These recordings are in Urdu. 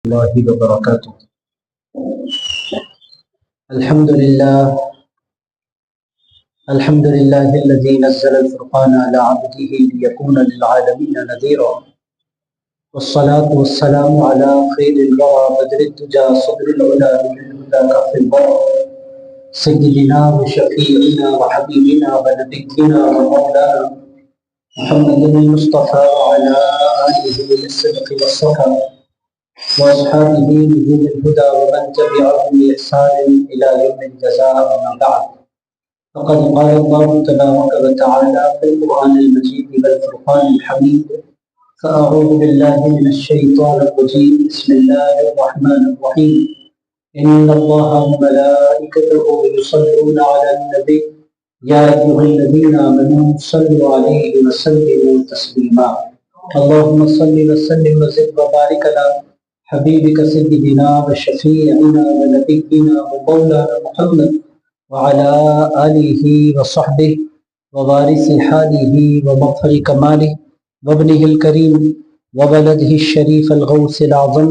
الله وبركاته. الحمد لله الذي نزل الفرقان على عبده ليكون للعالمين نذيرا، والصلاة والسلام على خير الورى بدر الدجى صدر العلا من الهدى كف الورى، سيدنا وشفيعنا وحبيبنا ونبينا ومولانا محمد المصطفى وعلى آله بالصدق والصفا وأصحابه نجوم الهدى ومن تبعهم بإحسان إلى يوم الجزاء. أما بعد، فقد قال الله تبارك وتعالى في القرآن المجيد والفرقان الحميد: فأعوذ بالله من الشيطان الرجيم، بسم الله الرحمن الرحيم. إن الله وملائكته يصلون على النبي يا أيها الذين آمنوا صلوا عليه وسلموا تسليما. اللهم صل وسلم وزد وبارك على حبيبك سيدنا وشفيعنا ونبينا ومولانا محمد وعلى آله وصحبه ووارث حاله ومظهر كماله وابنه الكريم وولده الشریف الغوث العظم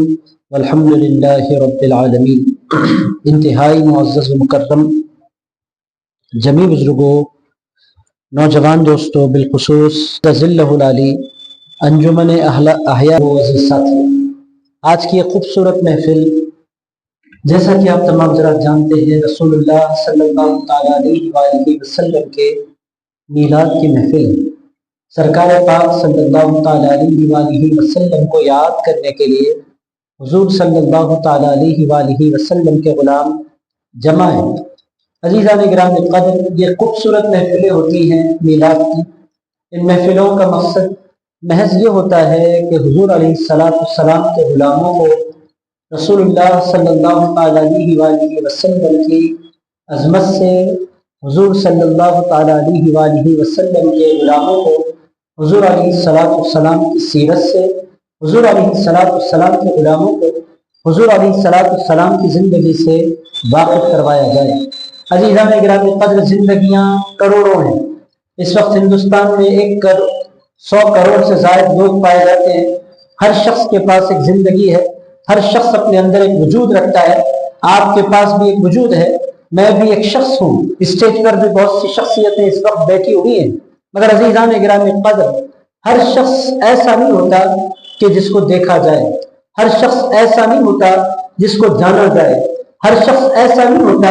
والحمد للہ رب العالمین. انتہائی معزز و مکرم جمی بزرگوں، نوجوان دوستوں، بالخصوص ذلہ العالی انجمن احیاء و عزیز ساتھی، آج کی ایک خوبصورت محفل، جیسا کہ آپ تمام حضرات جانتے ہیں، رسول اللہ صلی اللہ تعالیٰ علیہ وآلہ وسلم کے میلاد کی محفل ہے. سرکار پاک صلی اللہ تعالیٰ علیہ وآلہ وسلم کو یاد کرنے کے لیے حضور صلی اللہ تعالیٰ علیہ وآلہ وسلم کے غلام جمع ہیں. عزیزان گرامی قدر، یہ خوبصورت محفلیں ہوتی ہیں میلاد کی. ان محفلوں کا مقصد محض یہ ہوتا ہے کہ حضور علیہ السلام کے غلاموں کو رسول اللہ صلی اللہ تعالیٰ علیہ وآلہ وسلم کی عظمت سے، حضور صلی اللہ تعالیٰ علیہ وآلہ وسلم کے غلاموں کو حضور علیہ السلام کی سیرت سے، حضور علیہ السلام کے غلاموں کو حضور علیہ السلام کی زندگی سے واقف کروایا جائے. عزیزان گرامی قدر، زندگیاں کروڑوں ہیں. اس وقت ہندوستان میں 100 کروڑ سے زائد لوگ پائے جاتے ہیں. ہر شخص کے پاس ایک زندگی ہے، ہر شخص اپنے اندر ایک وجود رکھتا ہے. آپ کے پاس بھی ایک وجود ہے، میں بھی ایک شخص ہوں. اسٹیج پر بھی بہت سی شخصیتیں اس وقت بیٹھی ہوئی ہیں، مگر عزیزان گرامی قدر، ہر شخص ایسا نہیں ہوتا کہ جس کو دیکھا جائے، ہر شخص ایسا نہیں ہوتا جس کو جانا جائے، ہر شخص ایسا نہیں ہوتا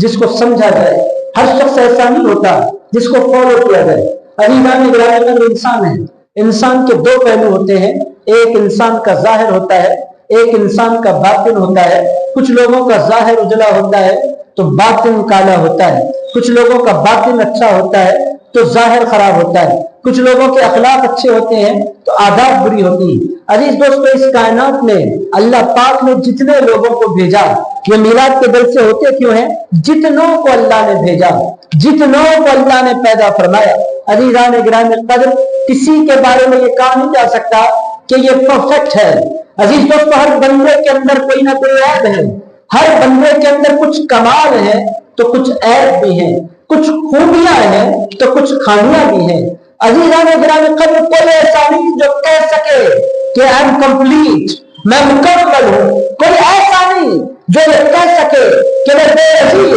جس کو سمجھا جائے، ہر شخص ایسا نہیں ہوتا جس کو فالو کیا جائے. عزیزان گرامی قدر، انسان ہے، انسان کے 2 پہلو ہوتے ہیں. ایک انسان کا ظاہر ہوتا ہے، ایک انسان کا باطن ہوتا ہے. کچھ لوگوں کا ظاہر اجلا ہوتا ہے تو باطن کالا ہوتا ہے. کچھ لوگوں کا باطن اچھا ہوتا ہے تو ظاہر خراب ہوتا ہے. کچھ لوگوں کے اخلاق اچھے ہوتے ہیں تو عادات بری ہوتی ہیں. عزیز دوستو، اس کائنات میں اللہ پاک نے جتنے لوگوں کو بھیجا، یہ میلاد کے دل سے ہوتے کیوں ہیں؟ جتنوں کو اللہ نے بھیجا، جتنوں کو اللہ نے پیدا فرمایا. عزیزان گرامی قدر، کسی کے بارے میں یہ کہا نہیں جا سکتا کہ یہ پرفیکٹ ہے. عزیز دوستو، ہر بندے کے اندر کوئی نہ کوئی عیب ہے، ہر بندے کے اندر کچھ کمال ہے تو کچھ عیب بھی ہیں، کچھ خوبیاں ہیں تو کچھ خامیاں بھی ہیں. عزیزان گرامی قدر، کوئی ایسا نہیں جو کہہ سکے کہ آئی ایم کمپلیٹ، میں مکمل ہوں. کوئی ایسا نہیں جو یہ کہہ سکے کہ میں بے عزیز.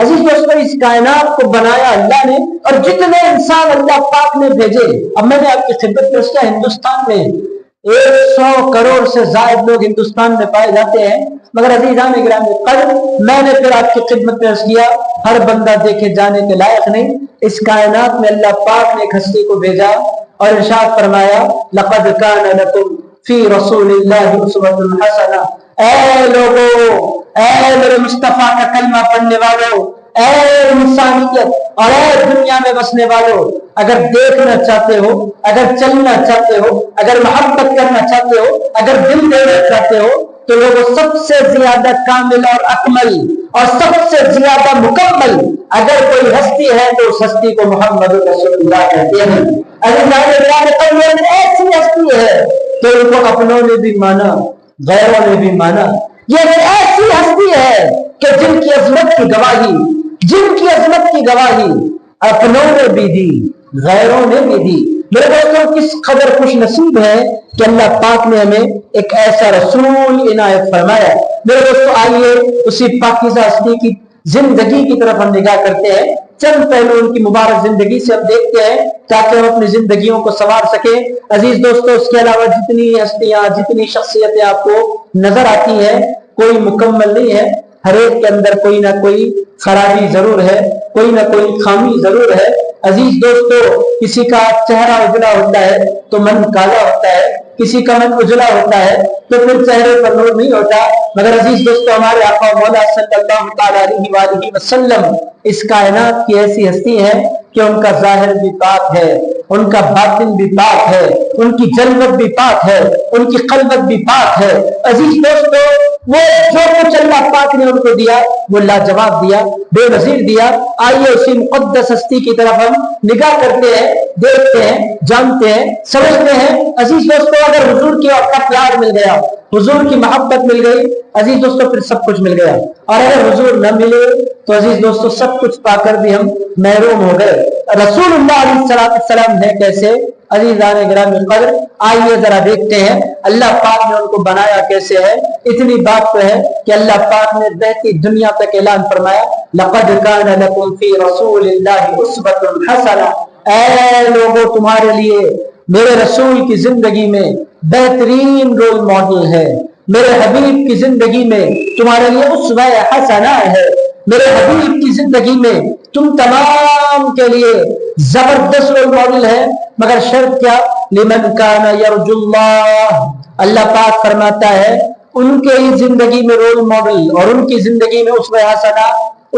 عزیز دوستو، اس کائنات کو بنایا اللہ نے، اور جتنے انسان اللہ پاک نے بھیجے، اب میں نے آپ کی خدمت میں کیا، ہندوستان میں 100 کروڑ سے زائد لوگ ہندوستان میں پائے جاتے ہیں، مگر عزیزان گرامی قدر، میں نے پھر آپ کی خدمت میں عرض کیا، ہر بندہ دیکھے جانے کے لائق نہیں. اس کائنات میں اللہ پاک نے ایک ہستی کو بھیجا اور ارشاد فرمایا: لقد كان لكم في رسول الله اسوة حسنة. اے لوگو، اے میرے مصطفیٰ کا کلمہ پڑھنے والوں، اے انسانیت اور اے دنیا میں بسنے والوں، اگر دیکھنا چاہتے ہو، اگر چلنا چاہتے ہو، اگر محبت کرنا چاہتے ہو، اگر دل دینا چاہتے ہو، تو لوگوں سب سے زیادہ کامل اور اکمل اور سب سے زیادہ مکمل اگر کوئی ہستی ہے تو اس ہستی کو محمد رسول اللہ کہتے ہیں. ایسی ہستی ہے کہ ان کو اپنوں نے بھی مانا، غیروں نے بھی مانا. یہ ایسی ہستی ہے کہ جن کی عظمت کی گواہی اپنوں نے بھی دی، غیروں نے بھی دی. میرے دوستوں کس قدر خوش نصیب ہے کہ اللہ پاک نے ہمیں ایک ایسا رسول عنایت فرمایا۔ میرے دوستوں آئیے اسی پاکیزہ ہستی کی زندگی کی طرف ہم نگاہ کرتے ہیں، چند پہلو ان کی مبارک زندگی سے ہم دیکھتے ہیں تاکہ ہم اپنی زندگیوں کو سنوار سکیں۔ عزیز دوستو اس کے علاوہ جتنی ہستیاں جتنی شخصیتیں آپ کو نظر آتی ہیں کوئی مکمل نہیں ہے، ہر ایک کے اندر کوئی نہ کوئی خرابی ضرور ہے، کوئی نہ کوئی خامی ضرور ہے۔ عزیز دوستو کسی کا چہرہ اجلا ہوتا ہے تو من کالا ہوتا ہے، کسی کا من اجلا ہوتا ہے تو پھر چہرے پر نور نہیں ہوتا، مگر عزیز دوستو ہمارے آقا مولا صلی اللہ تعالی علیہ وآلہ وسلم اس کائنات کی ایسی ہستی ہے کہ ان کا ظاہر بھی پاک ہے، ان کا باطن بھی پاک ہے، ان کی جلوت بھی پاک ہے، ان کی قلبت بھی پاک ہے۔ عزیز دوستو وہ جو کچھ اللہ پاک نے ان کو دیا وہ لاجواب دیا، بے نظیر دیا۔ آئیے اسی مقدس ہستی کی طرف ہم نگاہ کرتے ہیں، دیکھتے ہیں، جانتے ہیں، سمجھتے ہیں۔ عزیز دوستو اگر حضور کی کا پیار مل گیا، حضور کی محبت مل گئی، عزیز دوستو پھر سب کچھ مل گیا، اور اگر حضور نہ ملے تو عزیز دوستو سب کچھ پا کر بھی ہم محروم ہو گئے۔ رسول اللہ علیہ السلام ہے کیسے؟ عزیزان گرامی قدر آئیے ذرا دیکھتے ہیں اللہ پاک نے ان کو بنایا کیسے ہے۔ اتنی بات تو ہے کہ اللہ پاک نے بہتی دنیا تک اعلان فرمایا لقد کان لکم فی رسول اللہ اسوۃ حسنہ، اے لوگوں تمہارے لیے میرے رسول کی زندگی میں بہترین رول ماڈل ہے، میرے حبیب کی زندگی میں تمہارے لیے اسوہ حسنہ ہے، میرے حبیب کی زندگی میں تم تمام کے لیے زبردست رول ماڈل ہے، مگر شرط کیا؟ لمن کان یرجو اللہ، اللہ پاک فرماتا ہے ان کے ہی زندگی میں رول ماڈل اور ان کی زندگی میں اسوہ حسنہ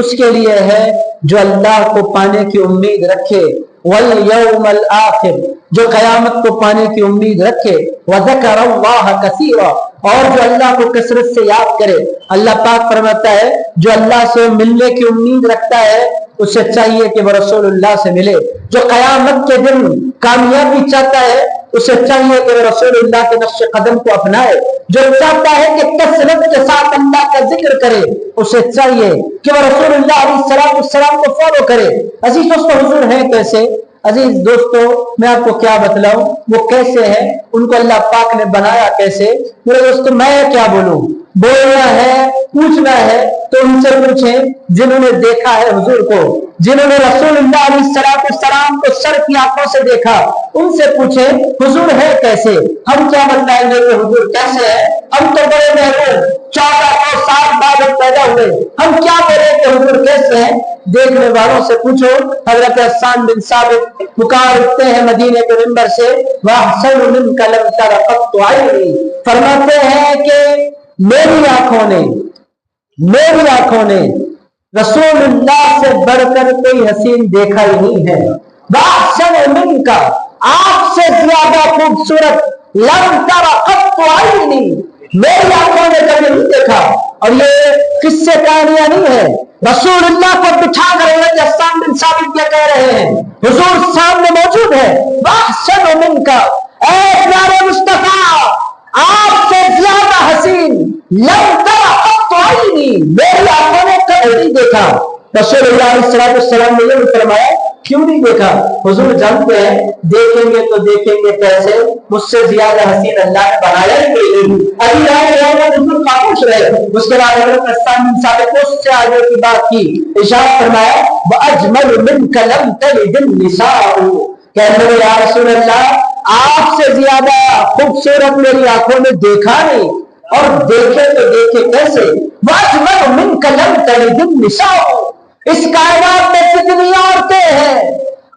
اس کے لیے ہے جو اللہ کو پانے کی امید رکھے، والیوم الآخر جو قیامت کو پانے کی امید رکھے، وذکر اللہ کثیرا اور جو اللہ کو کثرت سے یاد کرے۔ اللہ پاک فرماتا ہے جو اللہ سے ملنے کی امید رکھتا ہے اسے چاہیے کہ وہ رسول اللہ سے ملے، جو قیامت کے دن کامیابی چاہتا ہے اسے چاہیے کہ وہ رسول اللہ کے نقش قدم کو اپنائے، جو چاہتا ہے کہ کثرت کے ساتھ اللہ کا ذکر کرے اسے چاہیے کہ وہ رسول اللہ علیہ السلام کو فالو کرے۔ عزیز دوستو حضور ہیں کیسے؟ عزیز دوستو میں آپ کو کیا بتلاؤں وہ کیسے ہیں، ان کو اللہ پاک نے بنایا کیسے؟ میرے دوستو میں کیا بولوں، بولنا ہے پوچھنا ہے تو ان سے پوچھیں جنہوں نے دیکھا ہے حضور کو، جنہوں نے رسول اللہ علیہ السلام کو سر کی آنکھوں سے دیکھا، ان سے پوچھیں حضور ہے کیسے۔ ہم کیا بتلائیں گے کہ حضور کیسے ہے؟ ہم تو بڑے محروم 1400 سال بعد پیدا ہوئے، ہم کیا بولیں کہ حضور کیسے ہیں؟ دیکھنے والوں سے پوچھو۔ حضرت حسان بن ثابت پکار اٹھتے ہیں مدینے کے منبر سے، وَأَحْسَنُ مِنْكَ لَمْ تَرَ قَطُّ عَيْنِي، فرماتے ہیں کہ میری آنکھوں نے رسول اللہ سے بڑھ کر کوئی حسین دیکھا ہی نہیں ہے۔ وَأَحْسَنُ مِنْكَ آپ سے زیادہ خوبصورت لَمْ تَرَ قَطُّ عَيْنِي میری آنکھوں نے کبھی نہیں دیکھا۔ اور یہ قصے کہانیاں نہیں ہے، رسول اللہ کو بٹھا کر حضرت حسان بن ثابت یہ کہہ رہے ہیں، حضور سامنے موجود ہے۔ وَأَحْسَنُ مِنْكَ اے پیارے مصطفیٰ آپ سے زیادہ حسین لَمْ تَرَ قَطُّ عَيْنِي میری آنکھوں نے کبھی نہیں دیکھا۔ رسول اللہ علیہ السلام نے یہ فرمایا کیوں نہیں دیکھا؟ حضور جانتے ہیں دیکھیں گے تو دیکھیں گے کیسے، مجھ سے زیادہ حسین اللہ نے بنایا ہی نہیں۔ ابھی آئے حضور خاموش رہے، اس کے بعد حضرت حسان بن ثابت نے اس سے آگے کی بات کی، ارشاد فرمایا وَأَجْمَلُ مِنْكَ لَمْ تَلِدِ النِّسَاءُ کہنے لگے یا رسول اللہ آپ سے زیادہ خوبصورت میری آنکھوں نے دیکھا نہیں، اور دیکھے تو دیکھے کیسے؟ وَأَجْمَلُ مِنْكَ لَمْ تَلِدِ النِّسَاءُ اس کائنات میں جتنی عورتیں ہیں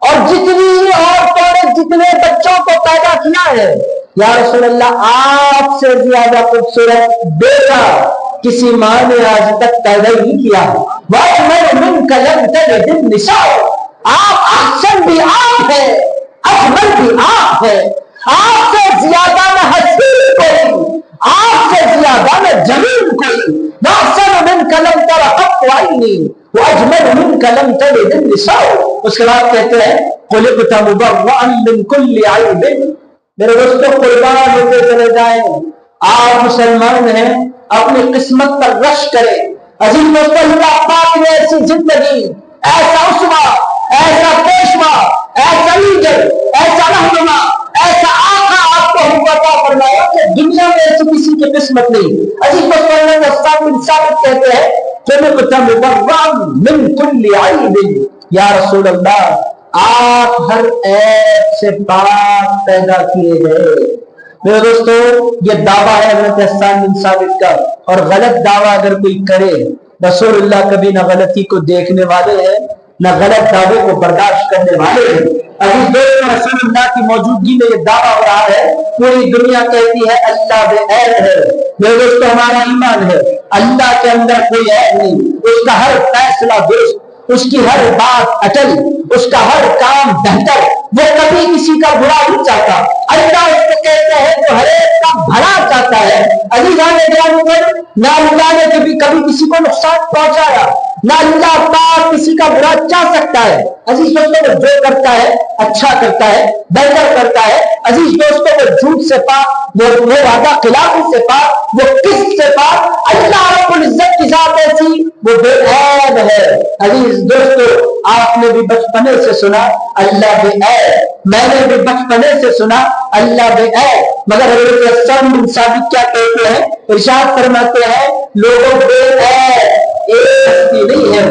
اور جتنی عورتوں نے جتنے بچوں کو پیدا کیا ہے، یا رسول اللہ آپ سے زیادہ خوبصورت بیٹا کسی ماں نے آج تک پیدا ہی نہیں کیا۔ وَأَجْمَلُ مِنْكَ لَمْ تَلِدِ النِّسَاءُ آپ احسن بھی آپ ہے، اجمل بھی آپ ہے، آپ سے زیادہ نہ حسین کوئی، آپ سے زیادہ نہ جمیل کوئی۔ وَأَحْسَنُ مِنْكَ لَمْ تَرَ قَطُّ عَيْنِي وَأَجْمَلُ مِنْكَ لَمْ تَلِدِ النِّسَاءُ اس کے بعد کہتے ہیں خُلِقْتَ مُبَرَّأً مِنْ كُلِّ عَيْبٍ میرے دوستوں قربان ہوتے چلے جائیں، آپ مسلمان ہیں اپنی قسمت پر رش کریں۔ عزیز دوستوں اللہ پاک نے ایسی زندگی، ایسا اسوہ، ایسا پیشوا، ایسا لیڈر، ایسا رہنما، ایسا آقا آپ کو ہم عطا فرمایا کہ دنیا میں ایسی کسی کی قسمت نہیں۔ عزیز دوستو، حسان بن ثابت کہتے ہیں خلقت مبرأ من کل عیب، یا رسول اللہ آپ ہر عیب سے پاک پیدا کیے گئے۔ میرے دوستو، یہ دعویٰ ہے حضرت حسان بن ثابت کا، اور غلط دعویٰ اگر کوئی کرے، رسول اللہ کبھی نہ غلطی کو دیکھنے والے ہیں نہ غلط دعوے کو برداشت کرنے والے ہیں۔ عزیز دوستو، رسول اللہ کی موجودگی میں یہ دعویٰ ہو رہا ہے، پوری دنیا کہتی ہے اللہ بے عیب ہے۔ میرے دوستو، ہمارا ایمان ہے اللہ کے اندر کوئی عیب نہیں، اس کا ہر فیصلہ درست، اس کی ہر بات اٹل، اس کا ہر کام بہتر، وہ کبھی کسی کا برا نہیں چاہتا۔ اللہ اس کو کہتے ہیں جو ہر ایک کا بھلا چاہتا ہے۔ عزیزان گرامی، نہ اللہ نے کبھی کسی کو نقصان پہنچایا، نہ اللہ پاک کسی کا برا چاہ سکتا ہے۔ عزیز دوستوں، وہ جو کرتا ہے اچھا کرتا ہے، بہتر کرتا ہے۔ عزیز دوستوں، وہ جھوٹ سے پاک، وہ وعدہ خلافی سے پاک، وہ قسط سے پاک۔ اللہ رب العزت کی ذات ایسی، وہ بے عیب ہے۔ عزیز دوستو، آپ نے بھی بچپنے سے سنا اللہ بے عیب، میں نے بھی بچپنے سے سنا اللہ بے عیب، مگر حضرت حسان بن ثابت کیا کہتے ہیں؟ ارشاد فرماتے ہیں لوگوں بے عیب ایک ہستی نہیں ہے،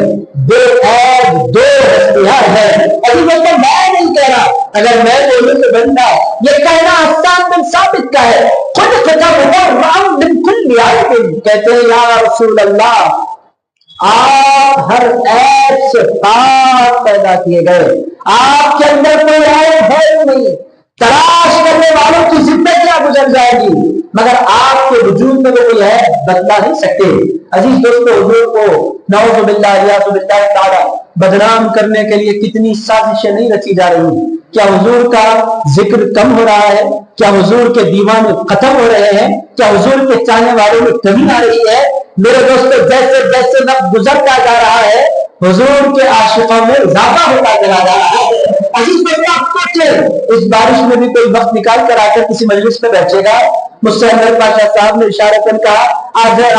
بے عیب دو ہستیاں ہیں۔ ابھی دوستوں، میں نہیں کہہ رہا، اگر میں بولوں تو بندہ یہ کہنا حسان بن ثابت کا ہے۔ خود خطب مبرأ من کل عیب، کہتے ہیں یا رسول اللہ آپ ہر عیب سے پاک پیدا کیے گئے، آپ کے اندر کوئی عیب ہے نہیں۔ تلاش کرنے والوں کی زندگیاں گزر جائے گی، مگر آپ کے وجود میں وہ کوئی عیب بتلا نہیں سکتے۔ عزیز دوستو، حضور کو نعوذ باللہ ریاض باللہ تعالی بدنام کرنے کے لیے کتنی سازشیں نہیں رچی جا رہی۔ کیا حضور کا ذکر کم ہو رہا ہے؟ کیا حضور کے دیوانے ختم ہو رہے ہیں؟ کیا حضور کے چاہنے والوں میں کمی آ رہی ہے؟ میرے دوستو، جیسے جیسے وقت گزرتا جا رہا ہے حضور کے عاشقوں میں اضافہ ہوتا چلا جا رہا ہے۔ عزیز دوستو، آپ سوچیں اس بارش میں بھی کوئی وقت نکال کر آ کر کسی مجلس میں بیٹھے گا؟ مجھ سے احمد پاشا صاحب نے اشارتاً کہا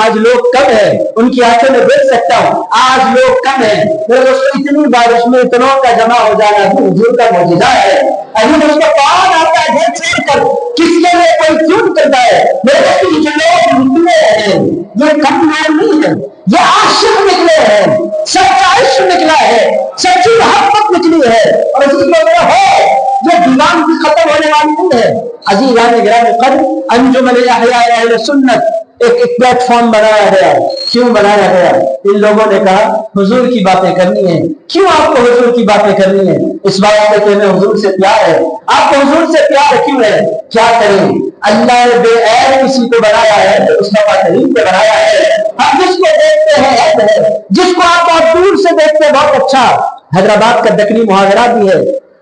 آج لوگ کم ہیں، ان کی آنکھیں میں دیکھ سکتا ہوں آج لوگ کم ہیں۔ میرے دوستو، اتنی بارش میں اتنوں کا جمع ہو جانا بھی حضور کا معجزہ ہے۔ عزیز دوستو، کون آتا ہے گھر چھوڑ کر، کس کے لیے کوئی کیوں کرتا ہے؟ میرے دوستو، یہ جو لوگ نکلے ہیں یہ کم لوگ نہیں ہیں، یہ عاشق نکلے ہیں، سچا عشق نکلا ہے، سچی محبت نکلی ہے۔ اور عزیز دوستو، ہے یہ دیوان بھی ختم ہونے والی نہیں ہے۔ عزیزان گرامی قدر، انجمن احیاء اہل سنت ایک پلیٹ فارم بنایا گیا۔ کیوں بنایا گیا؟ ان لوگوں نے کہا حضور کی باتیں کرنی ہے۔ کیوں آپ کو حضور کی باتیں کرنی ہے؟ اس بات سے کہ ہمیں حضور سے پیار ہے۔ آپ کو حضور سے پیار کیوں ہے؟ کیا کریں؟ اللہ نے بے عیب کسی کو بنایا ہے تو اس نے کریم پہ بنایا ہے۔ ہم جس کو دیکھتے ہیں عیب ہے، جس کو آپ بہت دور سے دیکھتے ہیں بہت اچھا۔ حیدرآباد کا دکنی محاورہ بھی ہے،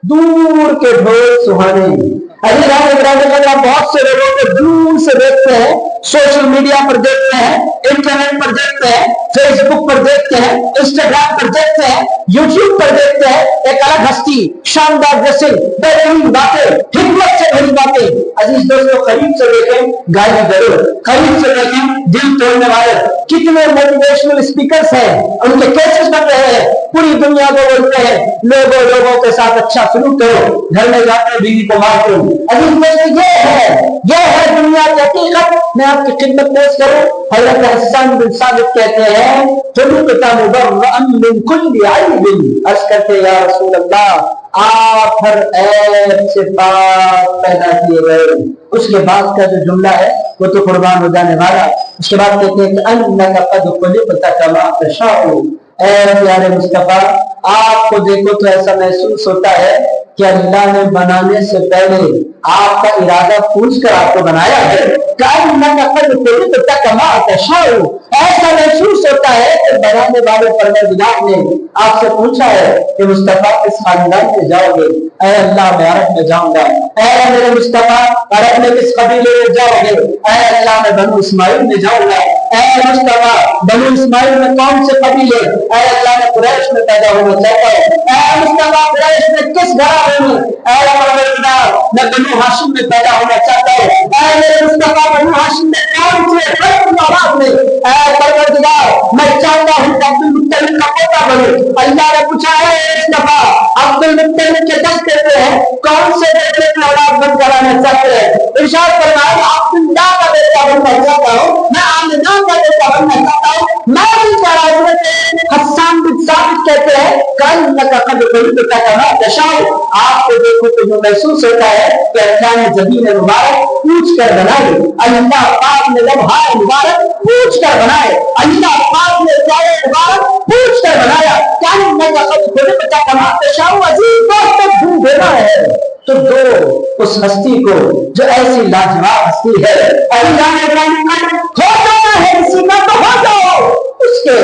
دور کے ڈھول سہانے۔ بہت سے لوگوں کو دور سے دیکھتے ہیں، سوشل میڈیا پر دیکھتے ہیں، انٹرنیٹ پر دیکھتے ہیں، فیس بک پر دیکھتے ہیں، انسٹاگرام پر دیکھتے ہیں، یوٹیوب پر دیکھتے ہیں، ایک الگ ہستی، شاندار ڈریسنگ، بہترین باتیں، حکمت سے بھری باتیں۔ عزیز دوستو، قریب سے دیکھیں گالی ضرور، قریب سے دیکھیں دل توڑنے والے کتنے موٹیویشنل اسپیکرز ہیں، ان کے کیسز بن رہے ہیں، پوری دنیا کو بولتے ہیں لوگوں کے ساتھ اچھا سلوک کرو، گھر میں جاتے بیوی کو مار کرو۔ عزیز دوستو، یہ ہے دنیا کی حقیقت۔ میں آپ کی خدمت پیش کروں، حضرت حسان بن ثابت کہتے ہیں خلقت مبرأ من کل عیب، عرض کرتے یا رسول اللہ آپ ہر عیب سے پاک پیدا کیے گئے۔ اس کے بعد کا جو جملہ ہے وہ تو قربان ہو جانے والا۔ اس کے بعد کہتے ہیں کہ انک قد خلقت کما تشاء، اے پیارے مصطفیٰ آپ کو دیکھو تو ایسا محسوس ہوتا ہے کہ اللہ نے بنانے سے پہلے آپ کا ارادہ پوچھ کر آپ کو بنایا ہے۔ ایسا محسوس ہوتا ہے کہ بنانے والے پروردگار نے آپ سے پوچھا ہے کہ مصطفیٰ کس خاندان میں جاؤ گے؟ اے اللہ میں عرب میں جاؤں گا۔ اے میرے مصطفیٰ عرب میں کس قبیلے میں جاؤ گے؟ اے اللہ میں بنو اسماعیل میں جاؤں گا۔ اے مصطفیٰ بنو اسماعیل میں کون سے قبیلے؟ اے اللہ میں قریش میں پیدا ہونا چاہتا ہوں۔ اے مصطفیٰ قریش میں کس گھرانے میں؟ اے پروردگار میں بنو ہاشم میں پیدا ہونا چاہتا ہوں۔ اے میرے مصطفیٰ بنو ہاشم میں کون سے اولاد میں؟ اے پروردگار میں چاہتا ہوں عبد المطلب کا پوتا بنوں۔ اللہ نے پوچھا ہے مصطفیٰ عبد المطلب کے دس کے کون سے بیٹے میں اولاد بن کرانا چاہتے ہیں؟ ارشاد فرمایا عبداللہ کا بیٹا بننا چاہتا ہوں، میں آمنہ کا بیٹا بننا چاہتا ہوں۔ میں بھی کہہ حضرت حسان بن ثابت کہتے ہیں کأنک قد خلقت کما تشاء، آپ کو دیکھو تو جو محسوس ہوتا ہے کہ اللہ نے زمین مبارک پوچھ کر بنائے، اللہ پاک نے لمحہ مبارک پوچھ کر بنائے، اللہ پاک نے سایہ مبارک پوچھ کر بنایا۔ کأنک قد خلقت کما تشاء، عزیز دوستو ڈھونڈ دینا ہے تو دو اس ہستی کو جو ایسی لاجواب ہستی ہے، اللہ نے ہو جانا ہے کسی کا تو ہو جاؤ اس کے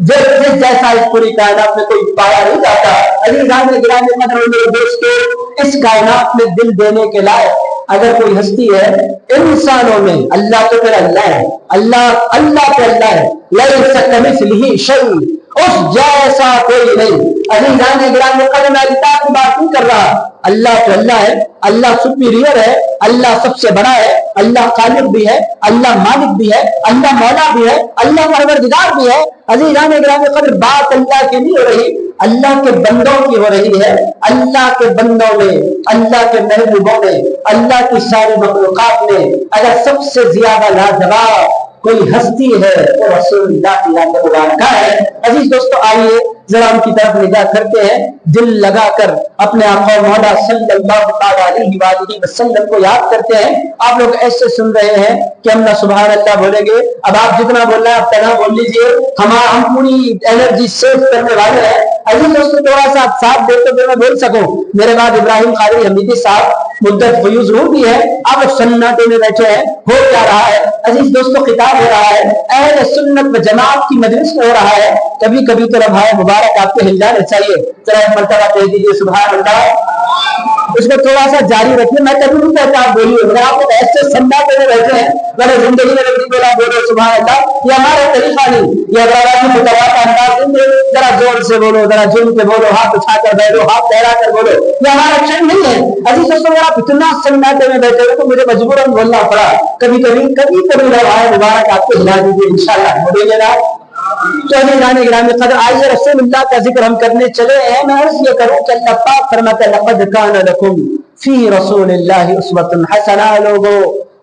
جیسا اس پوری کائنات میں کوئی پایا نہیں جاتا۔ عزیزان گرامی قدر میرے دوستو، اس کائنات میں دل دینے کے لائق اگر کوئی ہستی ہے انسانوں میں، اللہ تو پھر اللہ ہے، اللہ تو اللہ ہے، لیس کمثلہ شیء، اس جیسا کوئی نہیں۔ عزیزان گرامی قدر میں اللہ کی بات نہیں کر رہا، اللہ تو اللہ ہے، اللہ سپیریئر ہے، اللہ سب سے بڑا ہے، اللہ خالق بھی ہے، اللہ مالک بھی ہے، اللہ مولا بھی ہے، اللہ پروردگار بھی ہے۔ عزیزان گرامی قدر بات اللہ کی نہیں ہو رہی، اللہ کے بندوں کی ہو رہی ہے۔ اللہ کے بندوں میں، اللہ کے محبوبوں میں، اللہ کی ساری مخلوقات میں اگر سب سے زیادہ لاجواب کوئی ہستی ہے تو رسول اللہ کی ذات مبارکہ ہے۔ عزیز دوستو آئیے ذرا ان کی طرف نگاہ کرتے ہیں، دل لگا کر اپنے آقا مولا صلی اللہ علیہ وآلہ وسلم کو یاد کرتے ہیں۔ آپ لوگ ایسے سن رہے ہیں کہ ہم نہ سبحان اللہ بولیں گے، اب آپ جتنا بولنا ہے آپ تنہا بول لیجئے، ہم پوری انرجی سیو کرنے والے ہیں۔ عزیز دوستو تھوڑا سا ساتھ دیتے ہوئے میں بول سکوں، میرے بعد ابراہیم قاری حمیدی صاحب مدت فیوز روح بھی ہے، آپ لوگ سناٹے میں بیٹھے ہیں، ہو کیا رہا ہے؟ عزیز دوستو خطاب ہو رہا ہے اہل سنت و جماعت کی مجلس میں ہو رہا ہے، کبھی کبھی تو لمحہ مبارک آپ کے ہل جانے چاہیے، ذرا ایک مرتبہ کہہ دیجیے سبحان اللہ، اس کو تھوڑا سا جاری رکھیے۔ میں کبھی نہیں کہتا آپ بولیے، مگر آپ لوگ ایسے سناٹے میں بیٹھے ہیں، میں نے زندگی میں کبھی بولا بولو سبحان اللہ، یہ ہمارا طریقہ نہیں، یہ ابراہیم متوا کا انداز نہیں، ذرا زور سے بولو، ذرا جھوم کے بولو، ہاتھ اٹھا کر بیٹھو، ہاتھ لہرا کر بولو، یہ ہمارا چین نہیں ہے۔ عزیز دوستو اگر آپ اتنا سناٹے میں بیٹھے ہو تو مجھے مجبوراً بولنا پڑا، کبھی روایت مبارک آپ کو ہلا دیجیے انشاءاللہ، بولیں گے۔ تو عزیزان گرامی قدر آئیے رسول اللہ کا ذکر ہم کرنے چلے ہیں۔ میں عرض یہ کروں کہ اللہ پاک فرماتا ہے لقد کان لکم فی رسول اللہ اسوۃ حسنہ، لوگو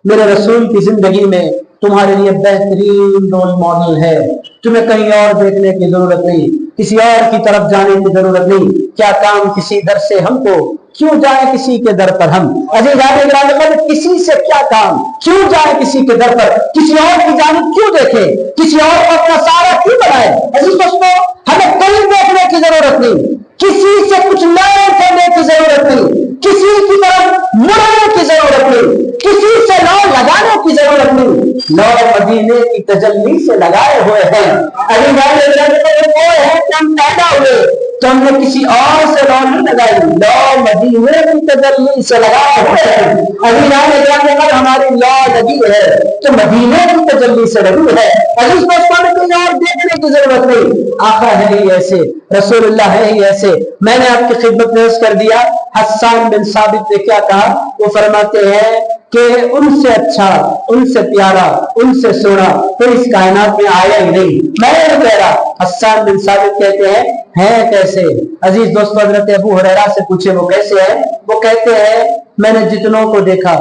میرے رسول کی زندگی میں تمہارے لیے بہترین رول ماڈل ہے، تمہیں کہیں اور دیکھنے کی ضرورت نہیں، کسی اور کی طرف جانے کی ضرورت نہیں۔ کیا کام کسی در سے ہم کو، کیوں جائے کسی کے در پر ہم؟ عزیزان گرامی قدر کسی سے کیا کام، کیوں جائے کسی کے در پر، کسی اور کی جانب کیوں دیکھے، کسی اور کو اپنا سارا کیوں بنائے؟ عزیز دوستو ہمیں کہیں دیکھنے کی ضرورت نہیں، کسی سے کچھ نئے کرنے کی ضرورت نہیں، کسی کی طرف مڑنے کی ضرورت نہیں، کسی سے لو لگانے کی ضرورت نہیں، لو مدینے کی تجلی سے لگائے ہوئے ہیں۔ عزیزان گرامی قدر وہ ہے کہ ہم پیدا ہوئے تو ہم نے کسی اور سے لو نہیں لگائی، لو مدینے کی تجلی سے لگائے ہوئے ہیں۔ عزیزان گرامی قدر ہماری لو لگی ہے تو مدینے کی تجلی سے لگی ہے۔ عزیز دوستوں نے کہیں اور دیکھنے کی ضرورت نہیں، آقا ہے ہی ایسے، رسول اللہ ہے ہی ایسے۔ میں نے آپ کی خدمت میں عرض کر دیا حسان بن ثابت نے کیا کہا، وہ فرماتے ہیں کہ ان سے اچھا، ان سے پیارا، ان سے سونا کوئی اس کائنات میں آیا ہی نہیں۔ میں نہیں کہہ رہا، حسان بن ثابت کہتے ہیں کیسے؟ عزیز دوستو حضرت ابو ہریرہ سے پوچھے وہ کیسے ہے؟ وہ کہتے ہیں میں نے جتنوں کو دیکھا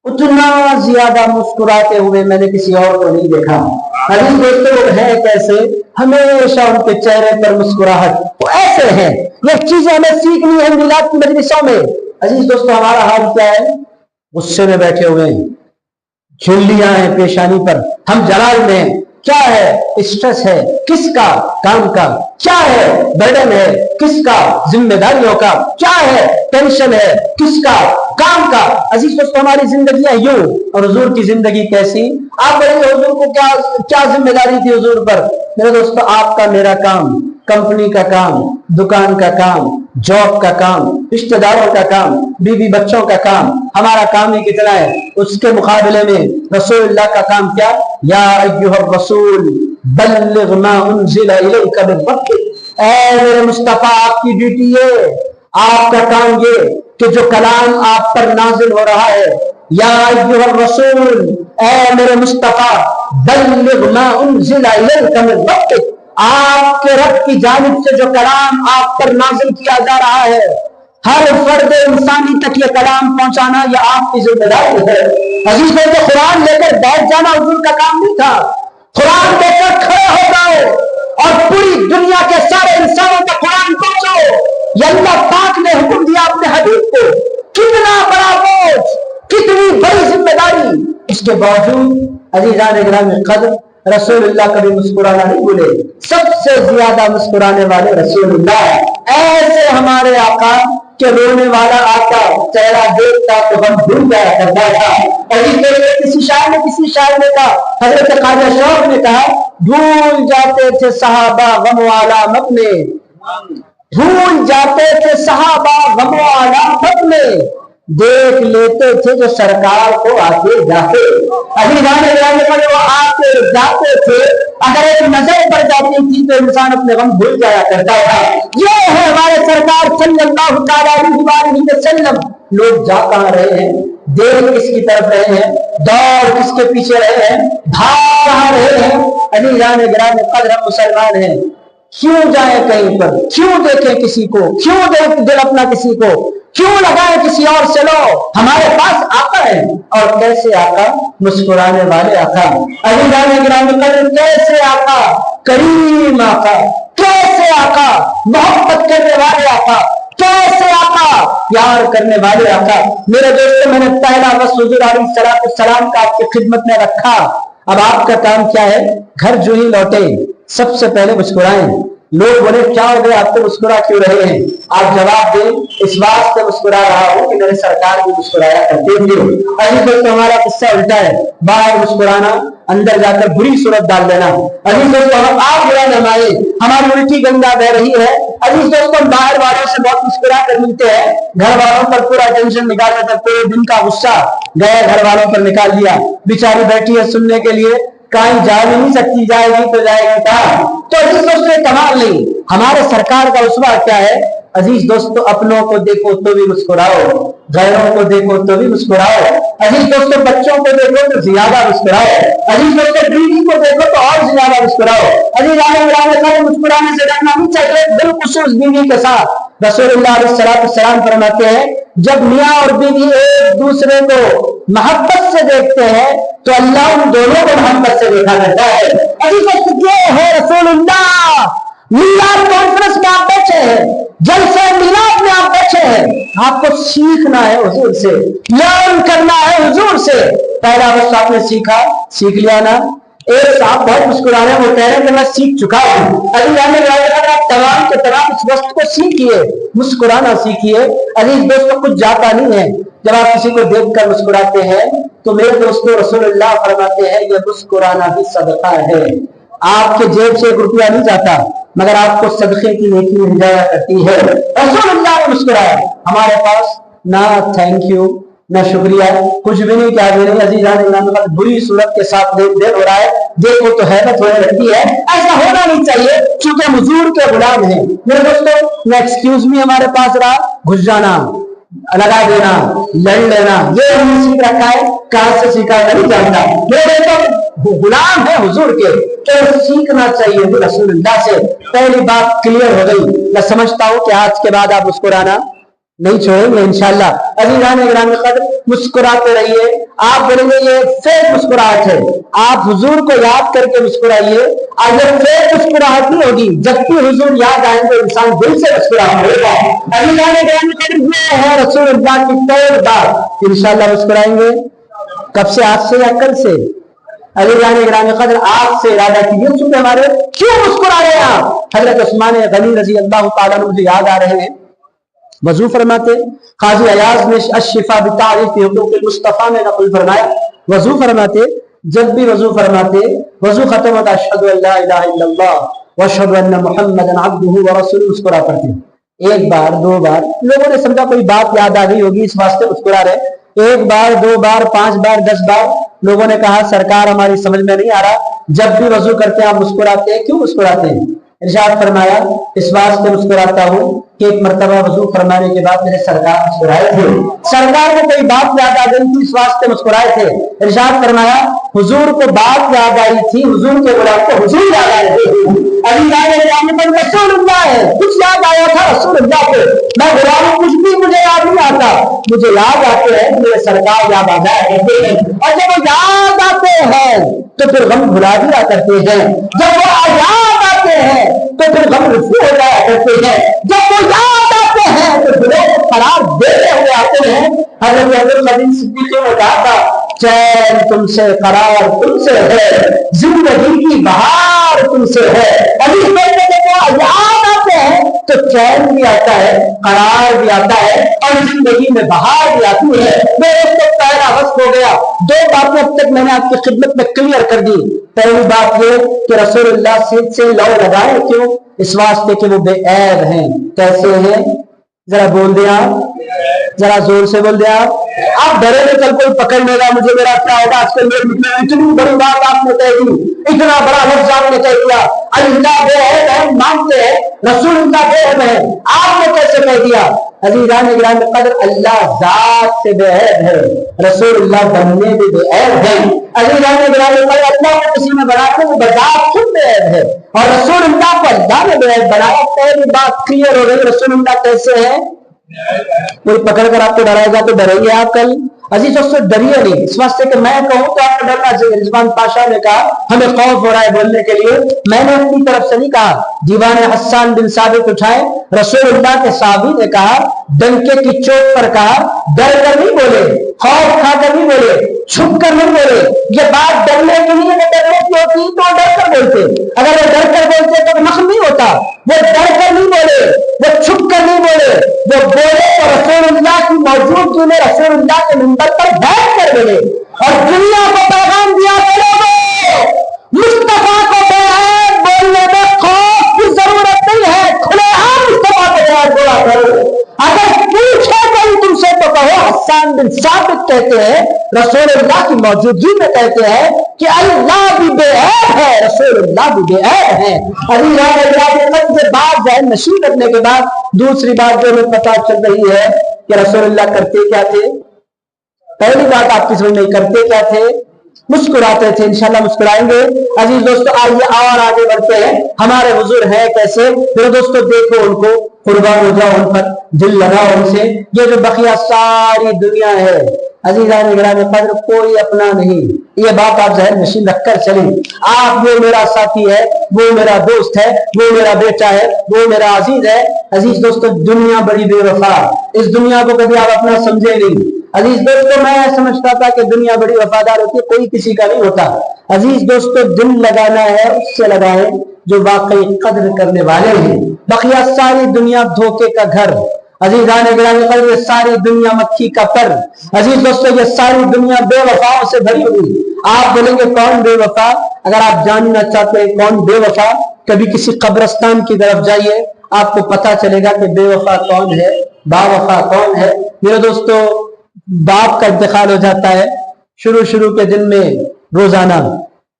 اتنا زیادہ مسکراتے ہوئے میں نے کسی اور کو نہیں دیکھا۔ عزیز دوستو وہ ہے کیسے؟ ہمیشہ ان کے چہرے پر مسکراہٹ، وہ ایسے ہیں۔ یہ چیزیں ہمیں سیکھنی ہے میلاد کی مجلسوں میں۔ عزیز دوستو ہمارا حال کیا ہے؟ غصے میں بیٹھے ہوئے ہیں، جھلیاں ہیں پیشانی پر، ہم جلال میں ہیں۔ کیا ہے؟ اسٹریس ہے، کس کا؟ کام کا۔ کیا ہے؟ برڈن ہے، کس کا؟ ذمہ داریوں کا۔ کیا ہے؟ ٹینشن ہے، کس کا؟ کام کا۔ عزیز دوستو ہماری زندگیاں یوں، اور حضور کی زندگی کیسی؟ آپ بولیں گے حضور کو کیا ذمہ داری تھی حضور پر؟ میرے دوستو آپ کا میرا کام، کمپنی کا کام، دکان کا کام، جاب کا کام، رشتہ داروں کا کام، بیوی بچوں کا کام، ہمارا کام ہی کتنا ہے؟ اس کے مقابلے میں رسول اللہ کا کام کیا؟ یا ایھا الرسول بلغ ما انزل الیک من ربک، اے میرے مصطفیٰ آپ کی ڈیوٹی یہ، آپ کا کام یہ کہ جو کلام آپ پر نازل ہو رہا ہے، یا ایھا الرسول اے میرے مصطفیٰ بلغ ما انزل الیک من ربک، آپ کے رب کی جانب سے جو کلام آپ پر نازل کیا جا رہا ہے، ہر فرد انسانی تک یہ کلام پہنچانا یہ آپ کی ذمہ داری ہے۔ عزیز نے تو قرآن لے کر بیٹھ جانا حضور کا کام نہیں تھا، قرآن لے کر کھڑے ہو جاؤ اور پوری دنیا کے سارے انسانوں تک قرآن پہنچاؤ۔ یہ اللہ پاک نے حکم دیا اپنے حبیب کو، کتنا بڑا بوجھ، کتنی بڑی ذمہ داری، اس کے باوجود عزیزان گرامی قدر رسول اللہ کبھی مسکرانا نہیں بھولے۔ سب سے زیادہ مسکرانے والے رسول اللہ، ایسے ہمارے آقا کہ رونے والا آقا چہرہ دیکھتا تو ہم بھول جایا کرتا تھا۔ کسی شاعر نے کہا، حضرت خواجہ شوق نے کہا، بھول جاتے تھے صحابہ غم و آلام اپنے، بھول جاتے تھے صحابہ غم و آلام اپنے، دیکھ لیتے تھے جو سرکار کو آتے جاتے۔ ابھی وہ آتے جاتے تھے، اگر ایک نظر پڑ جاتی تھی تو انسان اپنے غم بھول جایا کرتا تھا۔ یہ ہے ہمارے سرکار صلی اللہ علیہ وسلم۔ لوگ جا کہاں رہے ہیں، دیکھ کس کی طرف رہے ہیں، دوڑ کس کے پیچھے رہے ہیں، بھاگ کہاں رہے ہیں۔ ابھی جانے گرانے قدر ہم مسلمان ہیں، کیوں جائیں کہیں پر، کیوں دیکھیں کسی کو، کیوں دل اپنا کسی کو، کیوں لگائیں کسی اور سے؟ لو ہمارے پاس آقا ہے، اور کیسے آقا، مسکرانے والے آقا۔ ابھی جانے گرامی قدر کیسے آقا، کریم آقا، کیسے آقا، محبت کرنے والے آقا، کیسے آقا، پیار کرنے والے آقا۔ میرے دوستوں، میں نے پہلا وصف حضور علیہ السلام کا آپ کی خدمت میں رکھا۔ اب آپ کا کام کیا ہے؟ گھر جو ہی لوٹے سب سے پہلے مسکرائیں۔ لوگ بولے کیا ہو گئے، آپ تو مسکرا کیوں رہے ہیں؟ آپ جواب دیں، اس واسطے مسکرا رہا ہوں کہ میرے سرکار بھی مسکرایا کرتے تھے۔ عزیز دوستو، ہمارا قصہ الٹا ہے، باہر مسکرانا، اندر جا کر بری صورت ڈال دینا۔ عزیز دوستو، ہم آپ برا نمائے، ہماری الٹی گنگا بہ رہی ہے۔ عزیز دوستو، باہر والوں سے بہت مسکرا کر ملتے ہیں، گھر والوں پر پورا ٹینشن نکالنے تک پورے دن کا غصہ گئے گھر والوں پر نکال دیا۔ بیچاری بیٹھی ہے سننے کے لیے، کہیں جا نہیں سکتی، جائے گی تو جائے گی کہاں؟ تو عزیز دوستو، کمال نہیں، ہمارے سرکار کا اسوہ کیا ہے؟ عزیز دوستو، اپنوں کو دیکھو تو بھی مسکراؤ، غیروں کو دیکھو تو بھی مسکراؤ۔ عزیز دوستو، بچوں کو دیکھو تو زیادہ مسکراؤ۔ عزیز دوستو، بیوی کو دیکھو تو اور زیادہ مسکراؤ۔ عزیز مسکرانے سے ڈرنا نہیں چاہیے، بالخصوص بیوی کے ساتھ۔ رسول اللہ علیہ السلام فرماتے ہیں، جب میاں اور بیوی ایک دوسرے کو محبت سے دیکھتے ہیں تو اللہ ان دونوں کو محبت سے دیکھا کرتا ہے۔ عزیز یہ ہے رسول اللہ۔ میلاد کانفرنس میں آپ بیٹھے ہیں، جلسے میلاد میں آپ بیٹھے ہیں، آپ کو سیکھنا ہے حضور سے، لرن کرنا ہے حضور سے۔ پہلا وقت آپ نے سیکھا، سیکھ لیا نا؟ ایک صاحب بہت مسکرا رہے ہیں، وہ کہہ رہے ہیں کہ میں سیکھ چکا ہوں۔ تمام کے تمام اس وقت کو سیکھیے، مسکرانا سیکھیے۔ عزیز دوستو، کچھ جاتا نہیں ہے جب آپ کسی کو دیکھ کر مسکراتے ہیں تو میرے دوستو، رسول اللہ فرماتے ہیں یہ مسکرانا بھی صدقہ ہے۔ آپ کے جیب سے 1 روپیہ نہیں جاتا، مگر آپ کو صدقے کی نیکی مل جایا کرتی ہے۔ رسول اللہ نے مسکرایا۔ ہمارے پاس نہ تھینک یو، نہ شکریہ، کچھ بھی نہیں، کیا بھی نہیں۔ عزیزان، بری صورت کے ساتھ دیر ہو رہا ہے، دیکھو تو حیرت ہونے لگتی ہے۔ ایسا ہونا نہیں چاہیے، چونکہ حضور کے غلام ہیں۔ میرے دوستو، نہ ایکسکیوز می ہمارے پاس رہا، گھس جانا، لگا دینا، لڑ لینا، یہ ہم نے سیکھ رکھا ہے، کہاں سے سیکھا نہیں جانتا۔ میرے دوستو، غلام ہے حضور کے، تو سیکھنا چاہیے رسول اللہ سے۔ پہلی بات کلیئر ہو گئی۔ میں سمجھتا ہوں کہ آج کے بعد آپ مسکرانا نہیں چھوڑیں گے انشاءاللہ۔ عزیزان گرامی قدر، مسکراتے رہیے۔ آپ بولیں گے یہ فیک مسکراہٹ ہے، آپ حضور کو یاد کر کے مسکرائیے۔ اور یہ فیک مسکراہٹ نہیں ہوگی، جب بھی حضور یاد آئیں گے انسان دل سے مسکراہٹ ہوگا۔ عزیزان گرامی قدر، یہ ہے رسول اللہ کی پہلی بات، انشاءاللہ مسکرائیں گے۔ کب سے؟ آج سے یا کل سے؟ عزیزان گرامی قدر، آج سے ارادہ کیجیے۔ چونکہ ہمارے کیوں مسکرا رہے ہیں آپ؟ حضرت عثمان غنی رضی اللہ تعالیٰ مجھے یاد آ رہے ہیں، وضو فرماتے، قاضی ایاز نے الشفا بتعریف حقوق المصطفیٰ میں نقل فرمایا، وضو فرماتے، جب بھی وضو فرماتے، وضو ختم ہوتا اشہد ان لا الہ الا اللہ واشہد ان محمدا عبدہ ورسولہ، مسکرا کرتے۔ 1 بار 2 بار، لوگوں نے سمجھا کوئی بات یاد آ گئی ہوگی اس واسطے مسکرا رہے۔ 1 بار 2 بار 5 بار 10 بار لوگوں نے کہا سرکار ہماری سمجھ میں نہیں آ رہا، جب بھی وضو کرتے ہیں آپ مسکراتے ہیں، کیوں مسکراتے ہیں؟ ارشاد فرمایا اس واسطے مسکراتا ہوں کہ ایک مرتبہ وضو فرمانے کے بعد میرے سرکار مسکرائے تھے، سرکار کو کوئی بات یاد آ گئی تھی، اس واسطے مسکرائے تھے۔ ارشاد فرمایا حضور کو بات یاد آئی تھی، حضور کے غلام کو حضور یاد آئے تھے۔ رسول اللہ ہے، کچھ یاد آیا تھا رسول اللہ کو، میں غلام کچھ بھی مجھے یاد نہیں آتا، مجھے یاد آتے ہیں میرے سرکار یاد آ جائے کرتے ہیں، اور جب وہ یاد آتے ہیں تو پھر غم بھلا دیا کرتے ہیں، جب وہ یاد آتے ہیں تو پھر غم رفو ہو جایا کرتے ہیں، جب وہ یاد آتے ہیں تو دلوں کو قرار دیتے ہوئے آتے ہیں۔ حضرت خدیجہ صدیقہ نے کہا تھا چین تم سے، قرار تم سے ہے، زندگی کی بہار تم سے ہے۔ ابھی یاد آتے ہیں تو چین بھی آتا ہے، قرار بھی آتا ہے، اور زندگی میں بہار بھی آتی ہے۔ میرے اس کو پہلا وقت ہو گیا، دو باتیں اب تک میں نے آپ کی خدمت میں کلیئر کر دی۔ پہلی بات یہ کہ رسول اللہ سے لو لگائے کیوں؟ اس واسطے کہ وہ بے عیب ہیں۔ کیسے ہیں؟ ذرا بول دیں آپ، ذرا زور سے بول دیں آپ ڈرے میں کل کوئی پکڑنے گا مجھے، میرا کیا ہوگا؟ آج کل اتنی بڑی بات آپ نے کہہ دی، اتنا بڑا لفظ آپ نے کہہ دیا، اللہ بے عیب ہے مانتے ہیں، رسول اللہ بے عیب ہے، آپ نے کیسے کہہ دیا؟ عزیزان گرامی قدر، اللہ ذات سے بے عیب ہے، رسول اللہ بننے بھی بے عیب ہے۔ عزیزان گرامی قدر، اللہ کو کسی نے بنایا وہ بذات خود بے عیب ہے، اور رسول اللہ کو اللہ نے بے عیب بنایا۔ پہلی بات کلیئر ہو گئی، رسول اللہ کیسے ہے؟ کوئی پکڑ کر آپ کو ڈرائے گا تو ڈریں گے آپ کل؟ عزیز دوستو ڈریے نہیں، اس واسطے کہ میں کہوں تو آپ کو ڈرنا چاہیے۔ رضوان پاشا نے کہا ہمیں خوف ہو رہا ہے بولنے کے لیے، میں نے اپنی طرف سے نہیں کہا، دیوان حسان بن ثابت اٹھائے، رسول اللہ کے صحابی نے کہا، ڈنکے کی چوٹ پر کہا، ڈر کر نہیں بولے، خوف کھا کر نہیں بولے، چھپ کر نہیں بولے۔ یہ بات ڈرنے کی نہیں ہے، ڈرنے کی ہوتی تو ڈر کر بولتے، اگر وہ ڈر کر بولتے تو نقل نہیں ہوتا۔ وہ ڈر کر نہیں بولے، وہ چھپ کر نہیں بولے، وہ بولے تو رسول اللہ کی موجودگی میں رسول اللہ کے منبر پر بیٹھ کر بولے، اور دنیا کو پیغام دیا مصطفیٰ کو بے عیب بولنے میں خوف کی ضرورت نہیں ہے، کھلے عام مصطفیٰ کے ساتھ بولا کرو۔ اگر پوچھے کوئی تم سے تو کہو حسان بن ثابت کہتے ہیں رسول اللہ کی موجودگی میں کہتے ہیں کہ اللہ بھی بے عیب ہے، رسول اللہ بھی بے عیب ہے۔ بات ذہن نشین کرنے کے بعد دوسری بات جو ہمیں پتہ چل رہی ہے کہ رسول اللہ کرتے کیا تھے۔ پہلی بات آپ کی سمجھ نہیں، کرتے کیا تھے؟ مسکراتے تھے، انشاءاللہ مسکرائیں گے۔ عزیز دوستو آئیے اور آگے بڑھتے ہیں، ہمارے حضور ہے کیسے؟ میرے دوستو دیکھو ان کو، قربان ہو جاؤ ان پر، دل لگاؤ ان سے۔ یہ جو بقیہ ساری دنیا ہے عزیزان گرامی قدر، کوئی اپنا نہیں، یہ بات آپ ذہن نشین رکھ کر چلیں۔ آپ وہ میرا ساتھی ہے، وہ میرا دوست ہے، وہ میرا بیٹا ہے، وہ میرا عزیز ہے۔ عزیز دوستو دنیا بڑی بے وفا، اس دنیا کو کبھی آپ اپنا سمجھے نہیں۔ عزیز دوستو میں سمجھتا تھا کہ دنیا بڑی وفادار ہوتی ہے، کوئی کسی کا نہیں ہوتا۔ عزیز دوستو دل لگانا ہے اس سے لگائیں جو واقعی قدر کرنے والے ہیں۔ بقیہ ساری دنیا دھوکے کا گھر، عزیزان گرامی قدر یہ ساری دنیا مکھی کا پر۔ عزیز دوستو یہ ساری دنیا بے وفاؤں سے بھری ہوئی۔ آپ بولیں گے کون بے وفا؟ اگر آپ جاننا چاہتے ہیں کون بے وفا، کبھی کسی قبرستان کی طرف جائیے، آپ کو پتا چلے گا کہ بے وفا کون ہے، با وفا کون ہے۔ میرے دوستو باپ کا انتقال ہو جاتا ہے، شروع کے دن میں روزانہ،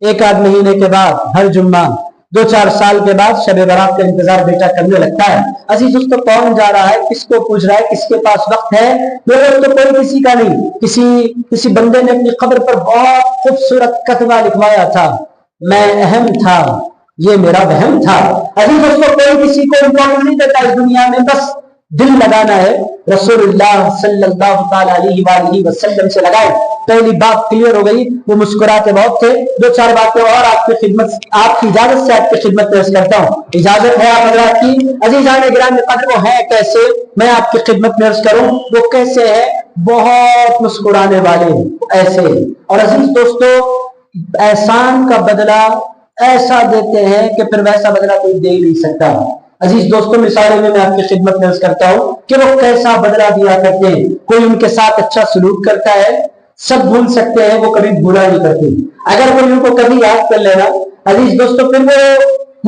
ایک آدھ مہینے کے بعد ہر جمعہ، 2-4 سال کے بعد شب برات کا انتظار بیٹا کرنے لگتا ہے۔ عزیز دوستو کون جا رہا ہے، کس کو پوچھ رہا ہے، کس کے پاس وقت ہے؟ میرے دوستو کوئی کسی کا نہیں۔ کسی بندے نے اپنی قبر پر بہت خوبصورت کتبہ لکھوایا تھا، میں اہم تھا، یہ میرا وہم تھا۔ عزیز دوستو کوئی کسی کو امپورٹنٹ نہیں دیتا اس دنیا میں، بس دل لگانا ہے رسول اللہ صلی اللہ تعالی علیہ وآلہ وسلم سے لگائے۔ پہلی بات کلیئر ہو گئی، وہ مسکراتے بہت تھے۔ 2-4 باتیں اور آپ کی خدمت، آپ کی اجازت سے آپ کی خدمت پیش کرتا ہوں، اجازت ہے آپ حضرات کی۔ عزیزان گرامی قدر وہ ہے کیسے، میں آپ کی خدمت میں عرض کروں وہ کیسے ہے؟ بہت مسکرانے والے ایسے۔ اور عزیز دوستو احسان کا بدلہ ایسا دیتے ہیں کہ پھر ویسا بدلہ کوئی دے ہی نہیں سکتا۔ عزیز دوستوں مثالیں میں آپ کی خدمت میں عرض کرتا ہوں کہ وہ کیسا بدلہ دیا کرتے ہیں۔ کوئی ان کے ساتھ اچھا سلوک کرتا ہے، سب بھول سکتے ہیں، وہ کبھی بھولا نہیں کرتے۔ اگر کوئی ان کو کبھی یاد کر لینا عزیز دوستوں، پھر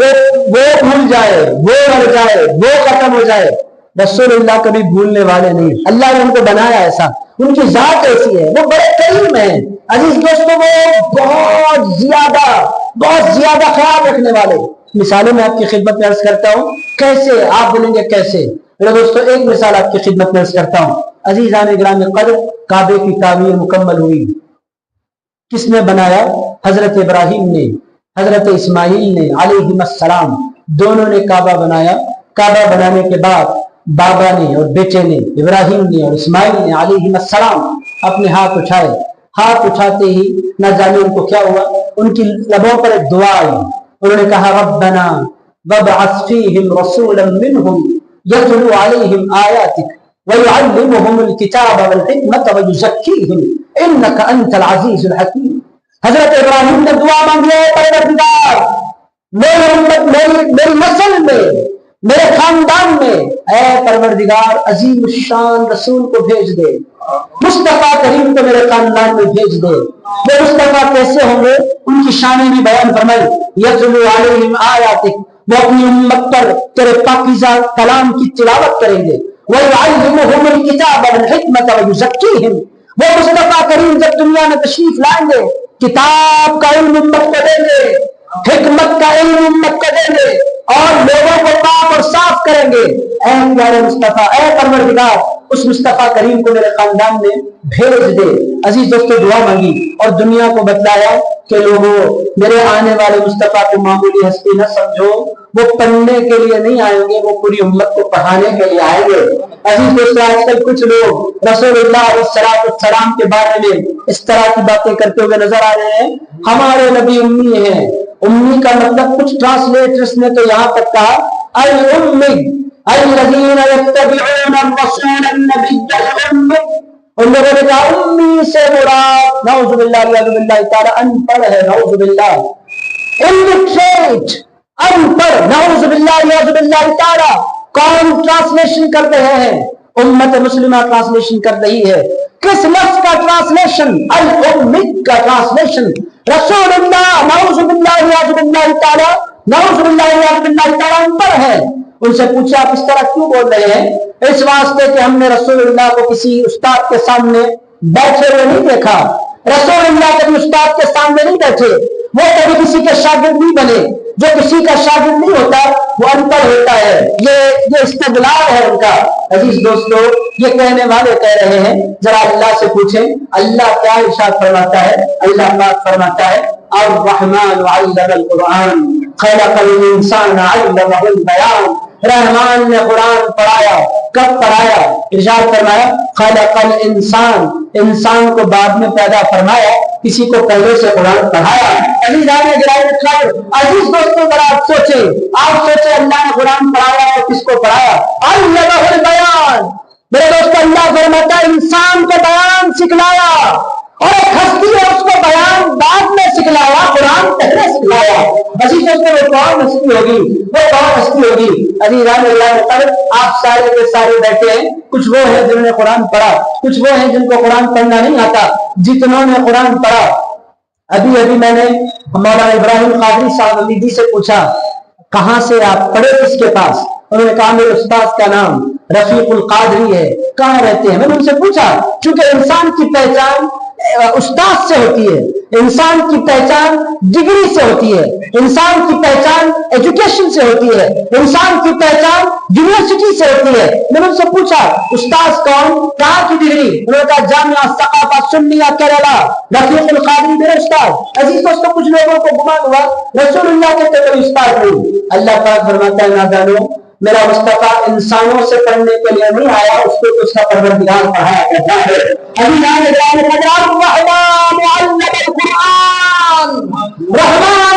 وہ بھول جائے، وہ مر جائے، وہ ختم ہو جائے، رسول اللہ کبھی بھولنے والے نہیں۔ اللہ نے ان کو بنایا ایسا، ان کی ذات ایسی ہے، وہ بڑے کریم ہیں۔ عزیز دوستوں وہ بہت زیادہ خیال رکھنے والے، مثالیں میں آپ کی خدمت میں عرض کرتا ہوں. کیسے آپ بولیں گے کیسے؟ میرے دوستوں ایک مثال آپ کی خدمت میں عرض کرتا ہوں. عزیزان گرامی قدر، کعبے کی تعمیر مکمل ہوئی. کس نے بنایا؟ حضرت ابراہیم نے، حضرت اسماعیل نے علیہم السلام، دونوں نے کعبہ بنایا. کعبہ بنانے کے بعد بابا نے اور بیٹے نے، ابراہیم نے اور اسماعیل نے علیہم السلام، اپنے ہاتھ اٹھائے. ہاتھ اٹھاتے ہی نہ جانے ان کو کیا ہوا، ان کی لبوں پر ایک دعا آئی. انہوں نے کہا ربنا وابعث فیہم رسولا منہم یتلو علیہم آیاتک وَيُعَلِّمُهُمُ الْكِتَابَ وَالْحِكْمَةَ وَيُزَكِّيهِمْ إِنَّكَ أَنْتَ الْعَزِيزُ الْحَكِيمُ. حضرت ابراہیم نے دعا مانگی ہے، پروردگار میری امت، میری نسل میں، میرے خاندان میں اے پروردگار عظیم الشان رسول کو بھیج دے، مصطفیٰ کریم کو میرے خاندان میں بھیج دے. وہ مصطفیٰ کیسے ہوں گے؟ ان کی شانیں بھی بیان فرمائی. یتلو علیہم آیاتک، وہ اپنی امت پر تیرے پاکیزہ کلام کی تلاوت کریں گے. وَيُعَلِّمُهُمُ الْكِتَابَ وَالْحِكْمَةَ وَيُزَكِّيهِمْ، وہ مصطفیٰ کریم جب دنیا میں تشریف لائیں گے کتاب کا علم امت کو دیں گے، حکمت کا علم امت کو دیں گے اور لوگوں کو پاک اور صاف کریں گے. اے پیارے مصطفیٰ، اے پروردگار اس مصطفیٰ کریم کو میرے خاندان میں بھیج دے. عزیز دوستو دعا مانگی اور دنیا کو بتلایا کہ لوگوں میرے آنے والے مصطفیٰ کو معمولی ہستی نہ سمجھو، وہ پڑھنے کے لیے نہیں آئیں گے، وہ پوری امت کو پڑھانے کے لیے آئیں گے. عزیز دوستو آج کل کچھ لوگ رسول اللہ علیہ السلام کے بارے میں اس طرح کی باتیں کرتے ہوئے نظر آ رہے ہیں. ہمارے نبی امی ہیں. امی کا مطلب کچھ ٹرانسلیٹرز نے تو یہاں تک کہا المی الذین یتبعون الرسول النبی المی. ان لوگوں نے کہا امی سے مراد نعوذ باللہ والعیاذ باللہ تعالی ان پڑھ ہے، نعوذ باللہ illiterate، ان پڑھ، نعوذ باللہ والعیاذ باللہ تعالی. کون ٹرانسلیشن کر رہے ہیں؟ امت مسلمہ ٹرانسلیشن کر رہی ہے. کس لفظ کا ٹرانسلیشن؟ الامی کا ٹرانسلیشن. رسول اللہ نعوذ باللہ والعیاذ باللہ تعالی، نعوذ باللہ والعیاذ باللہ تعالی ان پڑھ ہے. ان سے پوچھا آپ اس طرح کیوں بول رہے ہیں؟ اس واسطے کہ ہم نے رسول اللہ کو کسی استاد کے سامنے بیٹھے ہوئے نہیں دیکھا. رسول اللہ کبھی استاد کے سامنے نہیں بیٹھے، وہ کبھی کسی کے شاگرد نہیں بنے. جو کسی کا شاگرد نہیں ہوتا وہ ان پڑھ ہوتا ہے. یہ استدلال ہے ان کا. عزیز دوستو یہ کہنے والے کہہ رہے ہیں ذرا اللہ سے پوچھیں اللہ کیا ارشاد فرماتا ہے. اللہ پاک فرماتا ہے الرحمن علم القرآن خلق الانسان علمہ البیان. رحمان نے قرآن پڑھایا. کب پڑھایا؟ ارشاد فرمایا خلق الانسان، انسان کو بعد میں پیدا فرمایا، کسی کو پہلے سے قرآن پڑھایا. عزیز دوستوں ذرا آپ سوچیں اللہ نے قرآن پڑھایا تو کس کو پڑھایا؟ علمہ البیان. میرے دوست اللہ فرماتا ہے انسان کو بیان سکھلایا، اور ایک ہستی ہے اس کو بیان بعد میں سکھلایا، قرآن پہلے سکھلایا. عزیز دوستوں وہ کون ہستی ہوگی؟ وہ کون ہستی ہوگی؟ عزیزان اللہ آپ سارے کے سارے بیٹھے ہیں. کچھ وہ ہیں جنہوں نے قرآن پڑھا، کچھ وہ ہیں جن کو قرآن پڑھنا نہیں آتا. جتنوں نے قرآن پڑھا، ابھی میں نے مولانا ابراہیم قادری صاحب امیدی سے پوچھا کہاں سے آپ پڑھے، کس کے پاس؟ انہوں نے کہا میرے استاد کا نام رفیق القادری ہے. کہاں رہتے ہیں؟ میں نے ان سے پوچھا چونکہ انسان کی پہچان استاد سے ہوتی ہے، انسان کی پہچان ڈگری سے ہوتی ہے، انسان کی پہچان ایجوکیشن سے ہوتی ہے، انسان کی پہچان یونیورسٹی سے ہوتی ہے. میں نے ان سے پوچھا استاد کون، کہاں کی ڈگری؟ انہوں نے کہا جامعہ ثقافت سنیہ کیرلا، رفیق القادری میرے استاد. عزیز دوستوں کچھ لوگوں کو گمان ہوا رسول اللہ کے کوئی استاد نہیں. اللہ پاک فرماتا ہے نادانو میرا مصطفیٰ انسانوں سے پڑھنے کے لیے نہیں آیا، اس کو اس کا پروردگار پڑھایا کرتا ہے. رحمان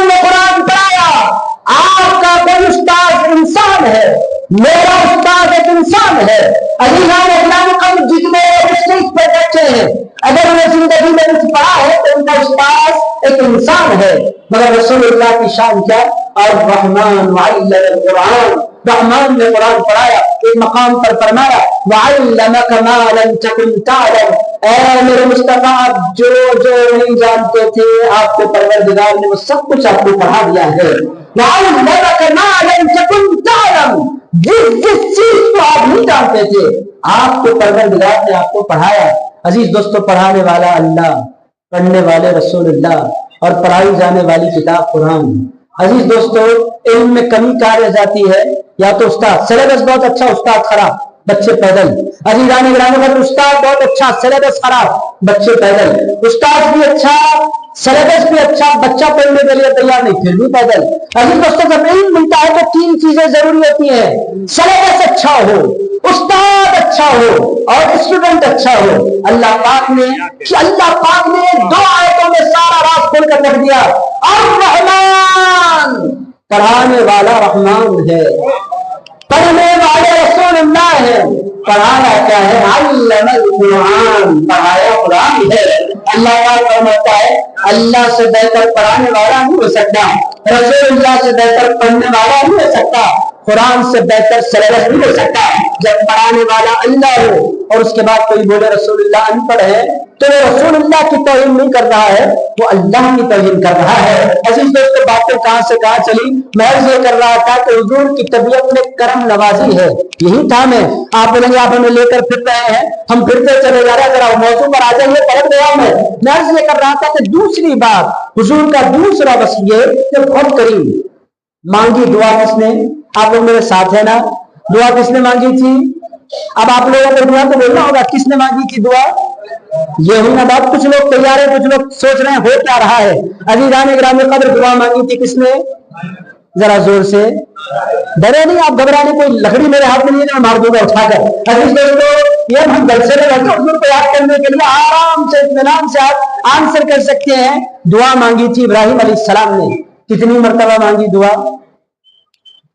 نے قرآن پڑھایا. آپ کا کوئی استاد انسان ہے، میرا استاد ایک انسان ہے. جتنے اسٹیج پہ بیٹھے ہیں اگر انہیں زندگی میں کچھ پڑھا ہے تو ان کا استاد ایک انسان ہے. مگر رسول اللہ کی شان کیا؟ الرحمن علم القرآن. رحمان نے قرآن پڑھایا. ایک مقام پر فرمایا وَعَلَّمَكَ مَا لَمْ تَكُنْ تَعْلَمْ. اے میرے مصطفیٰ آپ جو نہیں جانتے تھے آپ کو پروردگار نے وہ سب کچھ آپ کو پڑھا دیا ہے. وَعَلَّمَكَ مَا لَمْ تَكُنْ تَعْلَمْ. جس چیز کو آپ نہیں جانتے تھے آپ کو پروردگار نے آپ کو پڑھایا. عزیز دوستو پڑھانے والا اللہ، پڑھنے والے رسول اللہ اور پڑھائی جانے والی کتاب قرآن. عزیز دوستو علم میں کمی کہا رہ جاتی ہے یا تو استاد سلیبس بہت اچھا استاد خراب بچے پیدل، عزیزان گرامی استاد بہت اچھا سلیبس خراب بچے پیدل، استاد بھی اچھا سلیبس بھی اچھا بچہ پڑھنے کے لیے تیار نہیں پھر بھی پیدل۔ عزیز دوستو جب علم ملتا ہے تو تین چیزیں ضروری ہوتی ہیں، سلیبس اچھا ہو، استاد اچھا ہو اور اسٹوڈنٹ اچھا ہو۔ اللہ پاک نے دو آیتوں میں سارا راز کھول کر رکھ دیا، الرحمن پڑھانے والا رحمان ہے، پڑھنے والے رسول اللہ ہے، پڑھایا کیا ہے؟ علم القرآن، پڑھایا قرآن ہے۔ اللہ کا فرماتا ہے اللہ سے بہتر پڑھانے والا نہیں ہو سکتا، رسول اللہ سے بہتر پڑھنے والا نہیں ہو سکتا، قرآن سے بہتر سلیبس نہیں ہو سکتا۔ جب پڑھانے والا اللہ ہو اور اس کے بعد کوئی بولے رسول اللہ ان پڑھ ہے تو وہ رسول اللہ کی توہین نہیں کر رہا ہے، وہ اللہ کی توہین کر رہا ہے۔ عزیز دوستو باتیں کہاں سے کہاں چلی، محض یہ کر رہا تھا کہ حضور کی طبیعت میں کرم نوازی ہے، یہی تھا۔ میں آپ بولیں گے آپ ہمیں لے کر پھر رہے ہیں، ہم پھرتے چلے جا رہے ہیں، ذرا موضوع پر آ جائیے، پلٹ گیا میں۔ محض یہ کر رہا تھا کہ دوسری بات حضور کا دوسرا بس یہ کہ خود کریم مانگی دعا کس نے؟ آپ لوگ میرے ساتھ ہیں نا؟ دعا کس نے مانگی تھی؟ اب آپ لوگوں کو دعا تو بولنا ہوگا، کس نے مانگی تھی دعا؟ یہ ہوئی نا بات، کچھ لوگ تیار ہیں، کچھ لوگ سوچ رہے ہیں ہو کیا رہا ہے۔ عزیزان گرامی قدر دعا مانگی تھی کس نے؟ ذرا زور سے، ڈرے نہیں آپ، گھبرانے، کوئی لکڑی میرے ہاتھ میں نہیں ہے میں مار دوں گا اٹھا کر۔ عزیز دوستو یہ ہم جلسے میں بیٹھے حضور کو یاد کرنے کے لیے آرام سے اطمینان سے آپ آنسر کر سکتے ہیں۔ دعا مانگی تھی ابراہیم علیہ السلام نے، کتنی مرتبہ مانگی دعا؟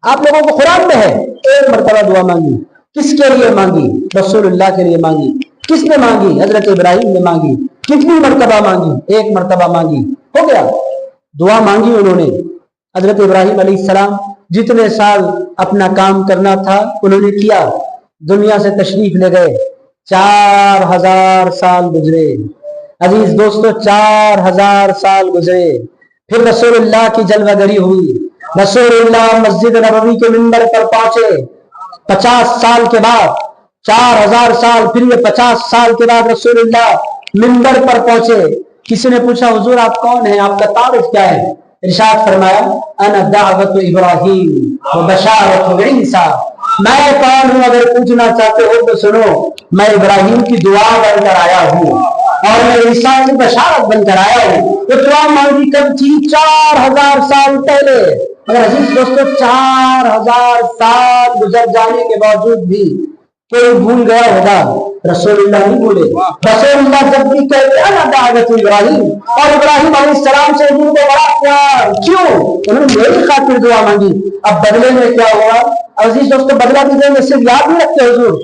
آپ لوگوں کو قرآن میں ہے، ایک مرتبہ دعا مانگی۔ کس کے لیے مانگی؟ رسول اللہ کے لیے مانگی۔ کس نے مانگی؟ حضرت ابراہیم نے مانگی۔ کتنی مرتبہ مانگی؟ ایک مرتبہ مانگی، ہو گیا۔ دعا مانگی انہوں نے، حضرت ابراہیم علیہ السلام جتنے سال اپنا کام کرنا تھا انہوں نے کیا، دنیا سے تشریف لے گئے، 4000 سال گزرے۔ عزیز دوستو 4000 سال گزرے، پھر رسول اللہ کی جلوہ گری ہوئی، رسول اللہ مسجد نبوی کے منبر پر پہنچے 50 سال کے بعد، 4000 سال پھر یہ 50 سال کے بعد رسول اللہ منبر پر پہنچے۔ کسی نے پوچھا حضور آپ کون ہیں، آپ کا تعارف کیا ہے؟ ارشاد فرمایا انا دعوت ابراہیم و بشارت عیسیٰ، میں کون ہوں اگر پوچھنا چاہتے ہو تو سنو، میں ابراہیم کی دعا بن کر آیا ہوں اور میں عیسیٰ کی بشارت بن کر آیا ہوں۔ تو دعا مانگی کب تھی؟ 4000 سال پہلے۔ اگر عزیز دوستو 4000 سال گزر جانے کے باوجود بھی کوئی بھول گیا ہوگا، رسول اللہ نہیں بھولے۔ رسول اللہ جب بھی کہتے ہیں نا دعوت ابراہیم، اور ابراہیم علیہ السلام سے حضور کو بڑا پیار، کیوں؟ انہوں نے میری خاطر دعا مانگی۔ اب بدلے میں کیا ہوا؟ عزیز دوستو بدلہ بھی دیں گے، صرف یاد نہیں رکھتے حضور،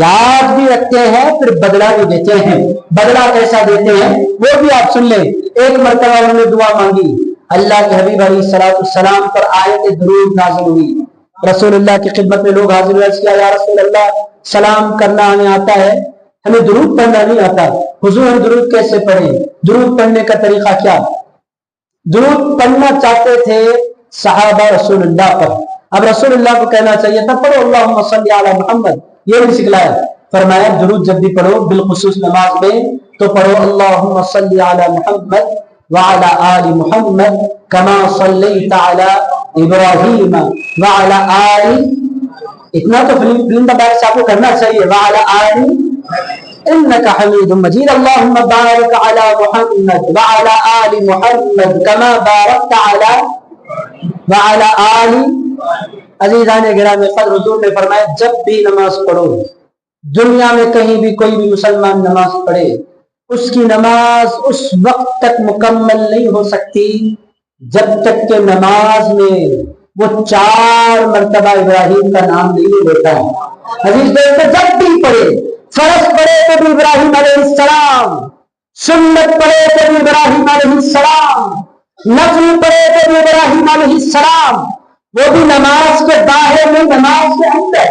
یاد بھی رکھتے ہیں پھر بدلہ بھی دیتے ہیں۔ بدلہ کیسا دیتے ہیں وہ بھی آپ سن لیں۔ ایک مرتبہ انہوں نے دعا مانگی، اللہ کے حبیب علیہ السلام پر آیت درود نازل ہوئی، رسول اللہ کی خدمت میں لوگ حاضر ہوئے، کیا یا رسول اللہ سلام کرنا ہمیں آتا ہے، ہمیں درود پڑھنا نہیں آتا، حضور ہم درود کیسے پڑھیں؟ درود پڑھنے کا طریقہ کیا؟ درود پڑھنا چاہتے تھے صحابہ رسول اللہ پر، اب رسول اللہ کو کہنا چاہیے تھا پڑھو اللہم صلی علی محمد، یہ نہیں سکھلایا۔ فرمایا درود جب بھی پڑھو بالخصوص نماز میں تو پڑھو اللہم صلی علی محمد وعلی آل محمد کما صلیت علی ابراہیم وعلی آل، اتنا تو فلم بارک صاحب کو کرنا چاہیے، وعلی آل انکا حمید مجید، اللہم بارک علی محمد وعلی آل محمد کما بارکت علی وعلی آل۔ عزیزان گرامی قدر حضور نے فرمایا جب بھی نماز پڑھو، دنیا میں کہیں بھی کوئی بھی مسلمان نماز پڑھے، اس کی نماز اس وقت تک مکمل نہیں ہو سکتی جب تک کہ نماز میں وہ 4 مرتبہ ابراہیم کا نام نہیں لیتا ہے۔ عزیز دوستو جب بھی پڑھے، فرض پڑھے تو بھی ابراہیم علیہ السلام، سنت پڑھے تو بھی ابراہیم علیہ السلام، نفل پڑھے تو بھی ابراہیم علیہ السلام، وہ بھی نماز کے باہر میں نماز کے اندر۔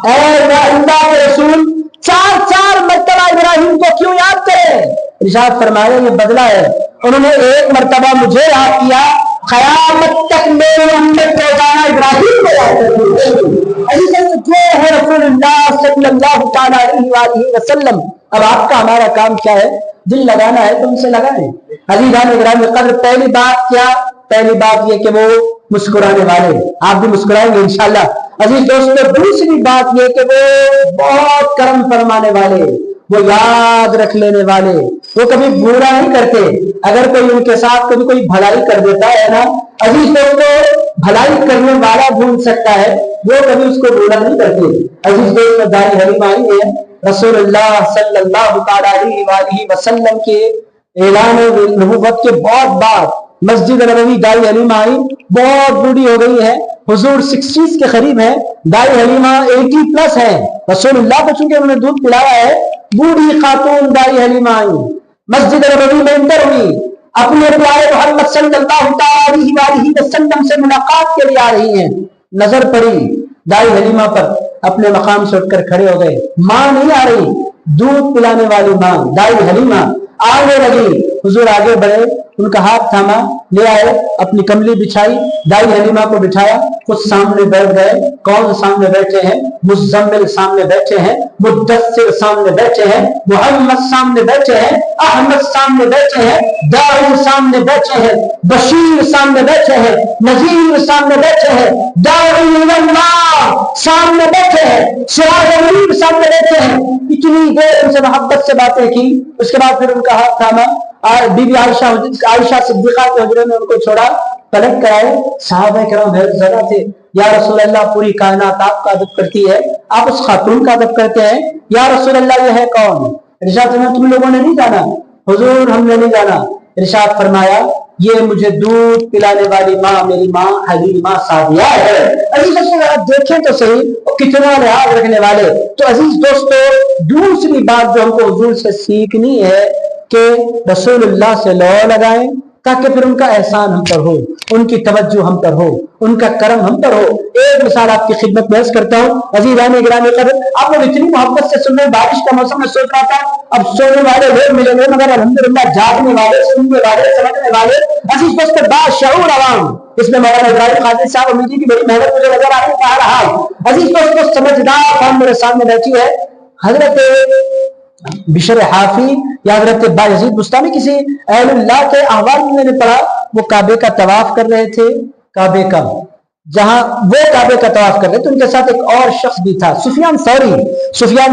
اے اللہ کے رسول 4 مرتبہ ابراہیم کو کیوں یاد کرے؟ ارشاد فرمایا یہ بدلہ ہے، انہوں نے 1 مرتبہ مجھے یاد کیا، قیامت تک میرے امت کو جانا ابراہیم کو یاد کرے۔ جو ہے رسول اللہ صلی اللہ تعالی علیہ وآلہ وسلم۔ اب آپ کا ہمارا کام کیا ہے؟ دل لگانا ہے تو ان سے لگائیں۔ عزیزان گرامی قدر پہلی بات کیا؟ پہلی بات یہ کہ وہ مسکرانے والے، آپ بھی مسکرائیں گے انشاءاللہ۔ عزیز دوستو دوسری بات یہ کہ وہ بہت کرم فرمانے والے، وہ یاد رکھ لینے والے، وہ کبھی برا نہیں کرتے۔ اگر کوئی ان کے ساتھ کبھی کوئی بھلائی کر دیتا ہے نا عزیز دوستو، بھلائی کرنے والا بھول سکتا ہے، وہ کبھی اس کو برا نہیں کرتے۔ عزیز دوستو دائی حلیمہ آئی ہے رسول اللہ صلی اللہ علیہ وسلم کے اعلان نبوت کے بہت بعد مسجد نبوی دائی حلیمہ آئی، بہت بوڑھی ہو گئی ہے، حضور 60 کے قریب ہے، دائی حلیمہ 80 پلس ہے، رسول اللہ کو چونکہ انہوں نے دودھ پلایا ہے، بوڑھی خاتون دائی حلیمہ آئی، مسجد نبوی میں انٹر ہوئی، اپنے پیارے محمد صلی اللہ علیہ وسلم سے ملاقات کے لیے آ رہی ہیں، نظر پڑی دائی حلیمہ پر، اپنے مقام سے اٹھ کر کھڑے ہو گئے، ماں نہیں آ رہی، دودھ پلانے والی ماں دائی حلیمہ آگے لگی، حضور آگے بڑھے، ان کا ہاتھ تھاما، لے آئے، اپنی کملی بچھائی، دائی حلیمہ کو بٹھایا، خود سامنے بیٹھ گئے۔ کون سامنے بیٹھے ہیں؟ مزمل سامنے بیٹھے ہیں، مدثر سامنے بیٹھے ہیں، محمد سامنے بیٹھے ہیں، احمد سامنے بیٹھے ہیں، داعی سامنے بیٹھے ہیں، بشیر سامنے بیٹھے ہیں، نذیر سامنے بیٹھے ہیں، داعی اللہ سامنے بیٹھے ہیں، سراج منیر سامنے بیٹھے ہیں۔ اتنی دیر ان سے محبت سے باتیں کی، اس کے بعد پھر ان کا ہاتھ تھاما، بی بی عائشہ صدیقہ کے حجرے میں ان کو چھوڑا، پلٹ کر آئے، صحابہ کرام حیرت زدہ تھے، یا رسول اللہ پوری کائنات آپ کا ادب کرتی ہے، آپ اس خاتون کا ادب کرتے ہیں، یا رسول اللہ یہ ہے کون؟ ارشاد فرمایا تم لوگوں نے نہیں جانا؟ حضور ہم نے نہیں جانا۔ ارشاد فرمایا یہ مجھے دودھ پلانے والی ماں میری ماں حلیمہ سعدیہ ہے۔ عزیز دوستو آپ دیکھیں تو صحیح وہ کتنا لحاظ رکھنے والے۔ تو عزیز دوستو دوسری بات جو ہم کو حضور سے سیکھنی ہے کہ رسول اللہ سے لو لگائیں تاکہ پھر ان کا احسان ہم پر ہو، ان کی توجہ ہم پر ہو، ان کا کرم ہم پر ہو۔ ایک مثال آپ کی خدمت میں عرض کرتا ہوں، عزیزان گرامی قدر، آپ لوگ اتنی محبت سے سن رہے ہیں، بارش کا موسم میں سوچ رہا تھا اب سونے والے لوگ ملیں گے مگر الحمدللہ جاگنے والے، سننے والے، سمجھنے والے عزیز دوست باشعور عوام، اس میں مولانا ابراہیم قادری صاحب امیدی کی بڑی محنت مجھے نظر آ رہا ہے۔ عزیز دوست سمجھدار قوم میرے سامنے بیٹھی ہے، حضرت بشر حافی یا حضرت بایزید بستانی کسی اہل اللہ کے احوال میں نے پڑھا، وہ کعبے کا طواف کر رہے تھے، کعبے کا جہاں وہ کعبے کا طواف کر رہے تھے ان کے ساتھ ایک اور شخص بھی تھا، سفیان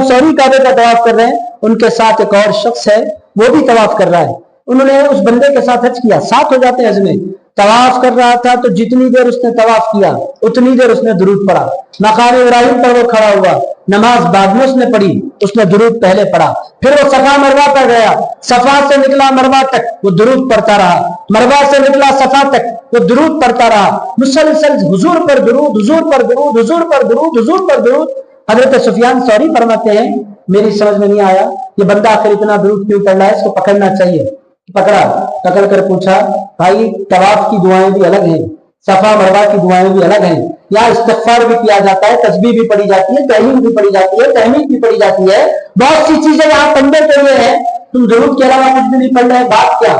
ثوری کعبے کا طواف کر رہے ہیں، ان کے ساتھ ایک اور شخص ہے وہ بھی طواف کر رہا ہے۔ انہوں نے اس بندے کے ساتھ حج کیا، ساتھ ہو جاتے ہیں حج میں، طواف کر رہا تھا تو جتنی دیر اس نے طواف کیا اتنی دیر اس نے درود پڑھا، مقام ابراہیم پر وہ کھڑا ہوا، نماز بعد میں اس نے پڑھی، اس نے درود پہلے پڑھا، پھر وہ صفا مروہ پر گیا، صفا سے نکلا مروہ تک وہ درود پڑھتا رہا، مروہ سے نکلا صفا تک وہ درود پڑھتا رہا، مسلسل حضور پر درود، حضور پر درود، حضور پر درود، حضور پر درود۔ حضرت سفیان ثوری فرماتے ہیں میری سمجھ میں نہیں آیا یہ بندہ آخر اتنا درود کیوں پڑھ رہا ہے، اس کو پکڑنا چاہیے۔ پکڑ کر پوچھا بھائی طواف کی دعائیں بھی الگ ہیں، صفا مروہ کی دعائیں بھی الگ ہیں، یا استغفار بھی کیا جاتا ہے، تسبیح بھی پڑھی جاتی ہے، تحلیل بھی پڑھی جاتی ہے، تحمید بھی پڑھی جاتی ہے، بہت سی چیزیں یہاں بندے کے لیے ہیں، تم درود کے علاوہ کچھ بھی نہیں پڑھ رہے، بات کیا؟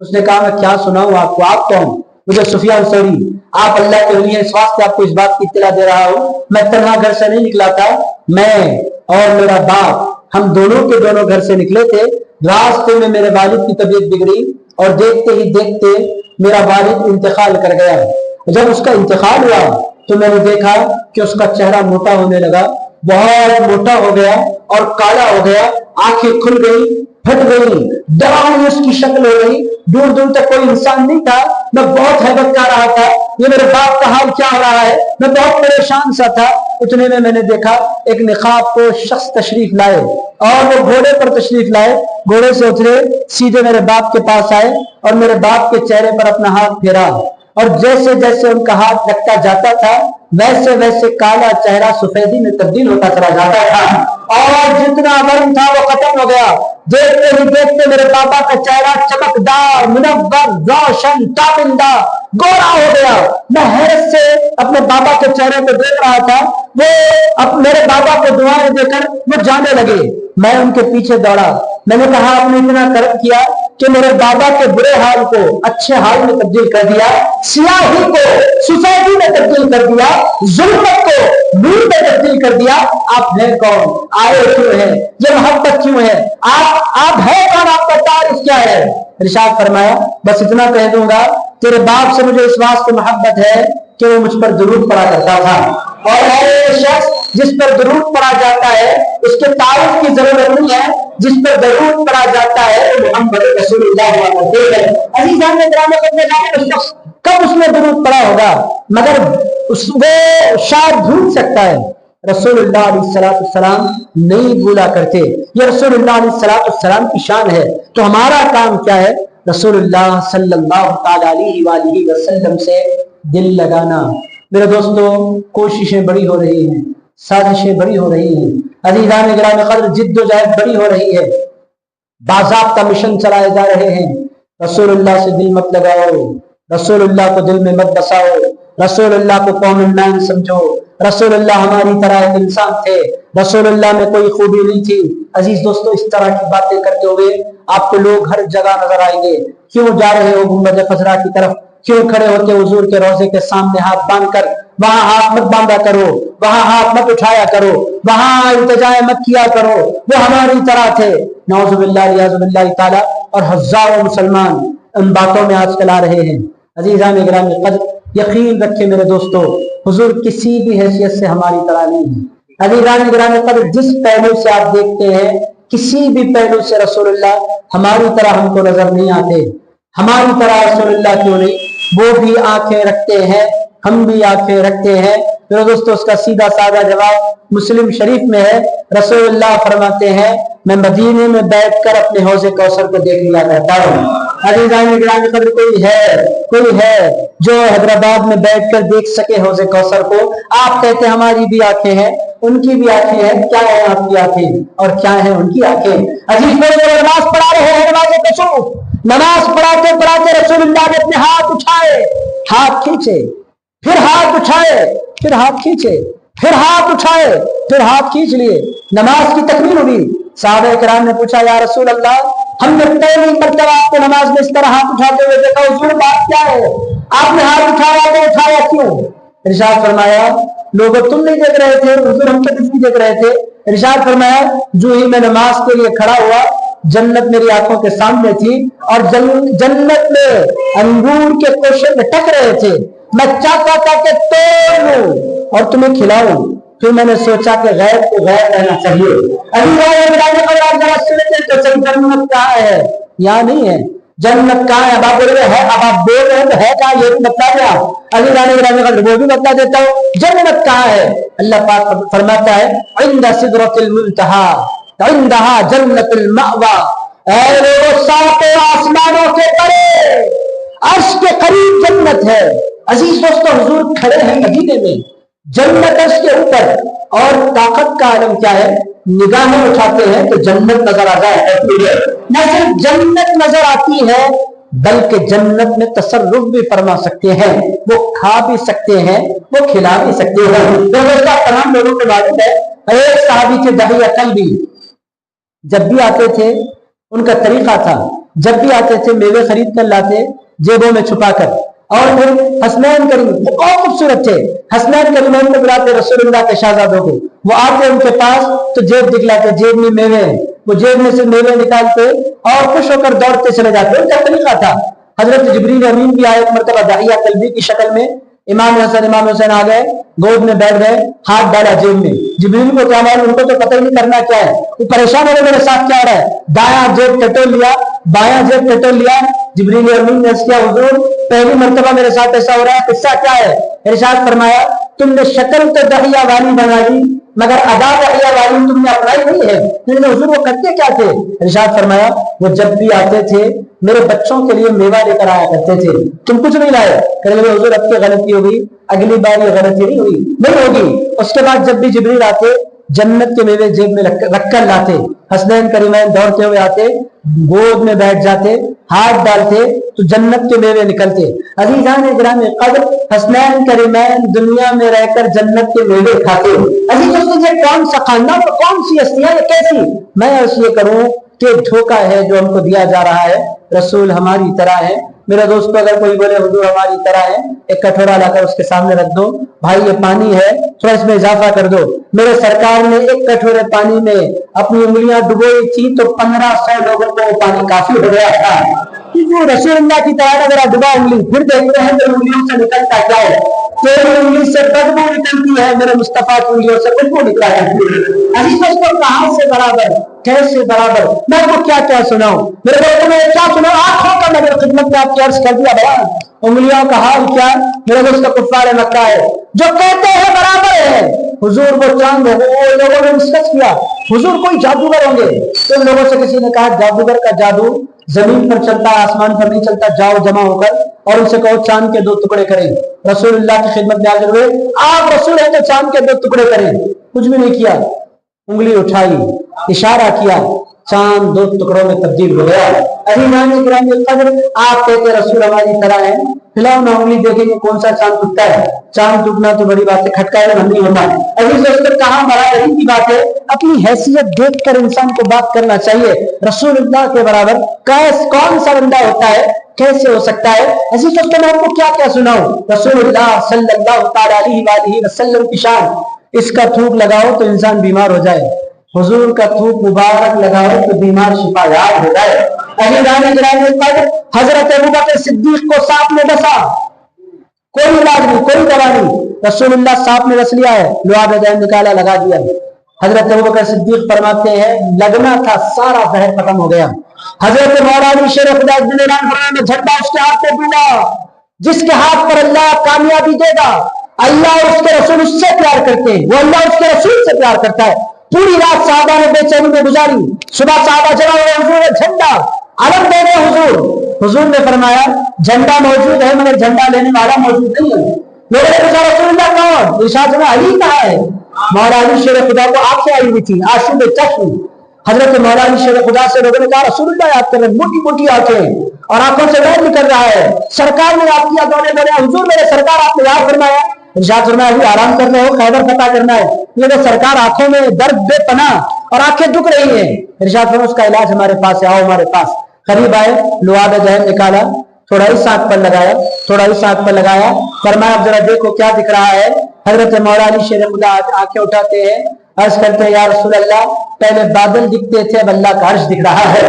اس نے کہا میں کیا سناؤں آپ کو، آپ کون؟ مجھے سفیان ثوری، آپ اللہ کے ولی ہیں، اس واسطے آپ کو اس بات کی اطلاع دے رہا ہوں، میں تنہا گھر سے نہیں نکلا تھا، میں اور میرا باپ ہم دونوں کے دونوں گھر سے نکلے تھے، راستے میں میرے والد کی طبیعت بگڑی اور دیکھتے ہی دیکھتے میرا والد انتقال کر گیا۔ جب اس کا انتقال ہوا تو میں نے دیکھا کہ اس کا چہرہ موٹا ہونے لگا، بہت موٹا ہو گیا اور کالا ہو گیا، آنکھیں کھل گئی، پھٹ گئی، ڈراؤنی اس کی شکل ہو گئی، دور دور تک کوئی انسان نہیں تھا، میں بہت حیبت کر رہا تھا، یہ میرے باپ کا حال کیا ہو رہا ہے، میں بہت پریشان سا تھا۔ اتنے میں نے دیکھا ایک نقاب کو شخص تشریف لائے اور وہ گھوڑے پر تشریف لائے، گھوڑے سے اترے، سیدھے میرے باپ کے پاس آئے اور میرے باپ کے چہرے پر اپنا ہاتھ پھیرا، اور جیسے جیسے ان کا ہاتھ لگتا جاتا تھا ویسے ویسے کالا چہرہ سفیدی میں تبدیل ہوتا چلا جاتا تھا اور جتنا ورم تھا وہ ختم ہو گیا۔ دیکھتے ہی دیکھتے میرے پاپا کا چہرہ چمکدار، منور، روشن، تابندہ، گورا ہو گیا۔ میں حیرت سے اپنے بابا کے چہرے کو دیکھ رہا تھا، وہ میرے بابا کو دعائیں دے کر وہ جانے لگے، میں ان کے پیچھے دوڑا، میں نے کہا آپ نے اتنا کرم کیا کہ میرے بابا کے برے حال کو اچھے حال میں تبدیل کر دیا، سیاہی کو سفیدی میں تبدیل کر دیا، ظلمت کو نور میں تبدیل کر دیا۔ آپ ہیں کون؟ آئے کیوں ہیں؟ یہ محبت کیوں ہے؟ آپ ہیں کون؟ آپ کا تعارف کیا ہے؟ ارشاد فرمایا بس اتنا کہہ دوں گا تیرے باپ سے مجھے اس واسطے محبت ہے کہ وہ مجھ پر درود پڑا کرتا تھا، اور ہر شخص جس پر درود پڑا جاتا ہے اس کے تعارف کی ضرورت نہیں ہے، جس پر درود پڑا جاتا ہے وہ محمد رسول اللہ ہے۔ عزیزان گرامی، کب اس میں درود پڑا ہوگا، مگر وہ شاید بھول سکتا ہے، رسول اللہ علیہ السلام نہیں بھولا کرتے۔ یہ رسول اللہ علیہ السلام کی شان ہے، تو ہمارا کام کیا ہے؟ رسول اللہ صلی اللہ تعالی علیہ وآلہ وسلم سے دل لگانا۔ میرے دوستو، کوششیں بڑی ہو رہی ہیں، سازشیں بڑی ہو رہی ہیں، عزیزان گرامی قدر جد و جہد بڑی ہو رہی ہے، باضابطہ مشن چلائے جا رہے ہیں۔ رسول اللہ سے دل مت لگاؤ، رسول اللہ کو دل میں مت بساؤ، رسول اللہ کو کامن مین سمجھو، رسول اللہ ہماری طرح ایک انسان تھے، رسول اللہ میں کوئی خوبی نہیں تھی۔ عزیز دوستو، اس طرح کی باتیں کرتے ہوئے آپ کو لوگ ہر جگہ نظر آئیں گے۔ کیوں جا رہے ہو گنبد خضرا کی طرف؟ کیوں کھڑے ہوتے حضور کے روضے کے سامنے ہاتھ باندھ کر؟ وہاں ہاتھ مت باندھا کرو، وہاں ہاتھ مت اٹھایا کرو، وہاں التجا مت کیا کرو، وہ ہماری طرح تھے۔ نعوذ باللہ ریاض باللہ تعالی۔ اور ہزاروں مسلمان ان باتوں میں آج کل آ رہے ہیں۔ عزیزان گرامی قدر، یقین رکھے میرے دوستو، حضور کسی بھی حیثیت سے ہماری طرح نہیں ہے۔ عزیزان گرامی قدر، جس پہلو سے آپ دیکھتے ہیں، کسی بھی پہلو سے رسول اللہ ہماری طرح ہم کو نظر نہیں آتے۔ ہماری طرح رسول اللہ کیوں نہیں؟ وہ بھی آنکھیں رکھتے ہیں، ہم بھی آنکھیں رکھتے ہیں۔ میرے دوستو، اس کا سیدھا سادہ جواب مسلم شریف میں ہے۔ رسول اللہ فرماتے ہیں، میں مدینے میں بیٹھ کر اپنے حوض کوثر کو دیکھ لیا کرتا ہوں۔ عزیزان گرامی قدر، کوئی ہے جو حیدرآباد میں بیٹھ کر دیکھ سکے حوض کوثر کو؟ آپ کہتے ہیں ہماری بھی آنکھیں ہیں، ان کی بھی آنکھیں ہیں۔ کیا ہے آپ کی آنکھیں اور کیا ہے ان کی آنکھیں؟ عزیز میرے، نماز پڑھا رہے ہیں، نماز پڑھاتے رسول اللہ نے اپنے ہاتھ اٹھائے، ہاتھ کھینچے، پھر ہاتھ اٹھائے، پھر ہاتھ کھینچے، پھر ہاتھ اٹھائے، پھر ہاتھ کھینچ لیے۔ نماز کی تکمیل ہوئی۔ صحابہ کرام نے پوچھا، یا رسول اللہ، ہم نے پہلی مرتبہ آپ کو نماز میں اس طرح ہاتھ اٹھاتے ہوئے دیکھا، حضور بات کیا ہے؟ آپ نے ہاتھ اٹھایا تو اٹھایا کیوں؟ ارشاد فرمایا، لوگوں تم نہیں دیکھ رہے تھے، حضور ہم تو کچھ نہیں دیکھ رہے تھے۔ ارشاد فرمایا، جو ہی میں نماز کے لیے کھڑا ہوا، جنت میری آنکھوں کے سامنے تھی، اور جنت میں انگور کے کوشے لٹک رہے تھے۔ میں چاہتا تھا کہ توڑ لوں اور تمہیں کھلاؤں، پھر میں نے سوچا کہ غیب کو غیب رہنا چاہیے۔ جنت کہاں ہے؟ یہاں نہیں ہے۔ جنت کہاں ہے؟ اب آپ بول رہے ہیں، اب آپ بول رہے ہیں تو ہے کہاں؟ یہ بھی بتا دیا، وہ بھی بتا دیتا ہوں۔ جنت کہاں ہے؟ اللہ پاک فرماتا ہے، عند سدرۃ المنتہی عندہا جنت المأوی۔ اے لوگوں، ساتوں آسمانوں کے پرے عرش کے قریب جنت ہے۔ عزیز دوستو، حضور کھڑے ہیں مدینے میں، جنت عرش کے اوپر، اور طاقت کا عالم کیا ہے؟ نگاہیں اٹھاتے ہیں تو جنت نظر آ جائے۔ نہ صرف جنت نظر آتی ہے، بلکہ جنت میں تصرف بھی فرما سکتے ہیں، وہ کھا بھی سکتے ہیں، وہ کھلا بھی سکتے ہیں۔ تمام لوگوں کو معلوم ہے، ایک صحابی کے دہی قلبی جب بھی آتے تھے، ان کا طریقہ تھا، جب بھی آتے تھے میوے خرید کر لاتے جیبوں میں چھپا کر، اور پھر حسنین کریم بہت خوبصورت تھے، حسنین کریمین کو بلاتے رسول اللہ کے شہزادوں کو، وہ آتے ان کے پاس تو جیب دکھلاتے، جیب میں میوے ہیں، وہ جیب میں سے میوے نکالتے اور خوش ہو کر دوڑتے چلے جاتے۔ ان کا طریقہ تھا۔ حضرت جبریل امین بھی آئے ایک مرتبہ داعیہ قلبی کی شکل میں، امام حسین آ گئے، گود میں بیٹھ گئے، ہاتھ ڈالا جیب میں۔ جبریل کو کیا معلوم، ان کو تو پتہ ہی نہیں کرنا کیا ہے، وہ پریشان ہو گئے، میرے ساتھ کیا ہو رہا ہے؟ دایاں جیب ٹٹول لیا، بایاں جیب ٹٹول لیا۔ جبریل امین نے کیا، حضور پہلی مرتبہ میرے ساتھ ایسا ہو رہا ہے، قصہ کیا ہے؟ ارشاد فرمایا، تم نے شکل تو دہیا والی بنا لی، مگر ادا دہیا والی تم نے اپنائی نہیں ہے۔ میں نے حضور وہ کرتے کیا تھے؟ ارشاد فرمایا، وہ جب بھی آتے تھے میرے بچوں کے لیے میوہ لے کر آیا کرتے تھے، تم کچھ نہیں لائے۔ کہ حضور اب کی غلطی ہوگی، اگلی بار یہ غلطی نہیں ہوئی، نہیں ہوگی۔ اس کے بعد جب بھی جبریل آتے، جنت کے میوے جیب میں رکھ کر لاتے، حسنین کریمین دوڑتے ہوئے آتے، گود میں بیٹھ جاتے، ہاتھ ڈالتے تو جنت کے میوے نکلتے۔ عزیزان گرامی قدر، حسنین کریمین دنیا میں رہ کر جنت کے میوے کھاتے۔ عزیز دوستو، یہ کون سا خاندان اور کون سی ہستیاں، یہ کیسی؟ میں ایسے یہ کروں کہ دھوکہ ہے جو ہم کو دیا جا رہا ہے، رسول ہماری طرح ہے۔ میرے دوستو، اگر کوئی بولے حضور ہماری طرح ہے، ایک کٹورا لا کر اس کے سامنے رکھ دو، بھائی یہ پانی ہے، تھوڑا اس میں اضافہ کر دو۔ میرے سرکار نے ایک کٹورے پانی میں اپنی انگلیاں ڈبوئی تھی تو 1500 لوگوں کو وہ پانی کافی ہو گیا تھا۔ کہ وہ رسول اللہ کی طرح اگر ڈبا انگلی پھر دیکھتے ہیں تو انگلیوں سے نکلتا کیا ہے؟ تیری انگلی سے بدبو نکلتی ہے، میرے مصطفیٰ کی انگلیوں سے بدبو نکلا کرتی ہے۔ عزیز دوستوں، کہاں سے برابر، کیسے برابر؟ میں آپ کو کیا کیا سناؤں؟ میرے دوستوں میں کیا سناؤں؟ آنکھوں کا میں نے خدمت میں آپ کی عرض کر دیا بیان، انگلیوں کا حال کیا؟ میرے دوستوں کفار مکہ ہے جو کہتے ہیں برابر ہے، حضور وہ چاند ہے، وہ لوگوں نے ڈسکس کیا حضور کوئی جادوگر ہوں گے، تو لوگوں سے کسی نے کہا جادوگر کا جادو زمین پر چلتا ہے، آسمان پر نہیں چلتا، جاؤ جمع ہو کر اور ان سے کہو چاند کے 2 ٹکڑے کریں۔ رسول اللہ کی خدمت میں حاضر ہوئے، آپ رسول ہیں تو چاند کے 2 ٹکڑے کریں، کچھ بھی نہیں کیا، انگلی اٹھائی، اشارہ کیا، چاند 2 ٹکڑوں میں تبدیل ہو گیا۔ عزیزان کرام قدر، آپ کہتے رسول ہماری طرح ہے، کھلاؤ نہ انگلی دیکھیں گے کون سا چاند ٹوٹتا ہے، چاند ٹوٹنا تو بڑی بات ہے، کھٹکا ہے نہیں ہوتا۔ عزیز دوستو، کہاں برابری کی بات ہے؟ اپنی حیثیت دیکھ کر انسان کو بات کرنا چاہیے۔ رسول اللہ کے برابر کون سا بندہ ہوتا ہے، کیسے ہو سکتا ہے؟ عزیز دوستو، میں آپ کو کیا کیا سناؤں؟ رسول اللہ صلی اللہ تعالی علیہ وسلم کی شان، اس کا تھوک لگاؤ تو انسان بیمار ہو جائے، حضور کا تھوک مبارک لگاؤ تو بیمار شفا یاب ہو جائے۔ حضرت ابوبکر صدیق کو سانپ نے ڈسا، کوئی علاج نہیں، کوئی دوا نہیں، رسول اللہ سانپ نے ڈس لیا ہے، لعاب دہن نکالا، لگا دیا۔ حضرت ابوبکر صدیق فرماتے ہیں لگنا تھا، سارا زہر ختم ہو گیا۔ حضرت مولانا شیر خدا میں جھنڈا اس کے ہاتھ پہ ڈولا، جس کے ہاتھ پر اللہ کامیابی دے گا، اللہ اور اس کے رسول اس سے پیار کرتے ہیں، وہ اللہ اس کے رسول سے پیار کرتا ہے۔ پوری رات صحابہ نے بے چینی میں گزاری، صبح صحابہ جمع ہوئے، حضور جھنڈا علم دے رہے حضور۔ حضور نے فرمایا جھنڈا موجود ہے مگر جھنڈا لینے والا موجود نہیں ہے۔ لوگوں نے پوچھا رسول اللہ کون؟ ارشاد میں علی کہاں ہے؟ مولا علی شیر خدا کو آپ سے آئی ہوئی تھی، آشوب چشم۔ حضرت مولا علی شیر خدا سے لوگوں نے کہا رسول اللہ یاد کر رہے ہیں، موٹی موٹی آنکھیں اور آنکھوں سے لہر نکل رہا ہے، سرکار نے یاد کیا، دوڑے دوڑے حضور میرے سرکار آپ نے یاد فرمایا۔ ارشاد فرمایا ابھی آرام کر رہے ہو، خیبر فتح کرنا ہے، یہ تو سرکار آنکھوں میں درد بے پناہ اور آنکھیں دکھ رہی ہیں۔ ارشاد فرمایا اس کا علاج ہمارے پاس ہے، آؤ ہمارے پاس۔ قریب آئے، لعاب دہن نکالا، تھوڑا ہی سانک پر لگایا، تھوڑا ہی سانک پر لگایا، فرمایا اب ذرا دیکھو کیا دکھ رہا ہے۔ حضرت مولا علی شیر خدا آنکھیں اٹھاتے ہیں، عرض کرتے ہیں یا رسول اللہ پہلے بادل دکھتے تھے اب اللہ کا عرش دکھ رہا ہے۔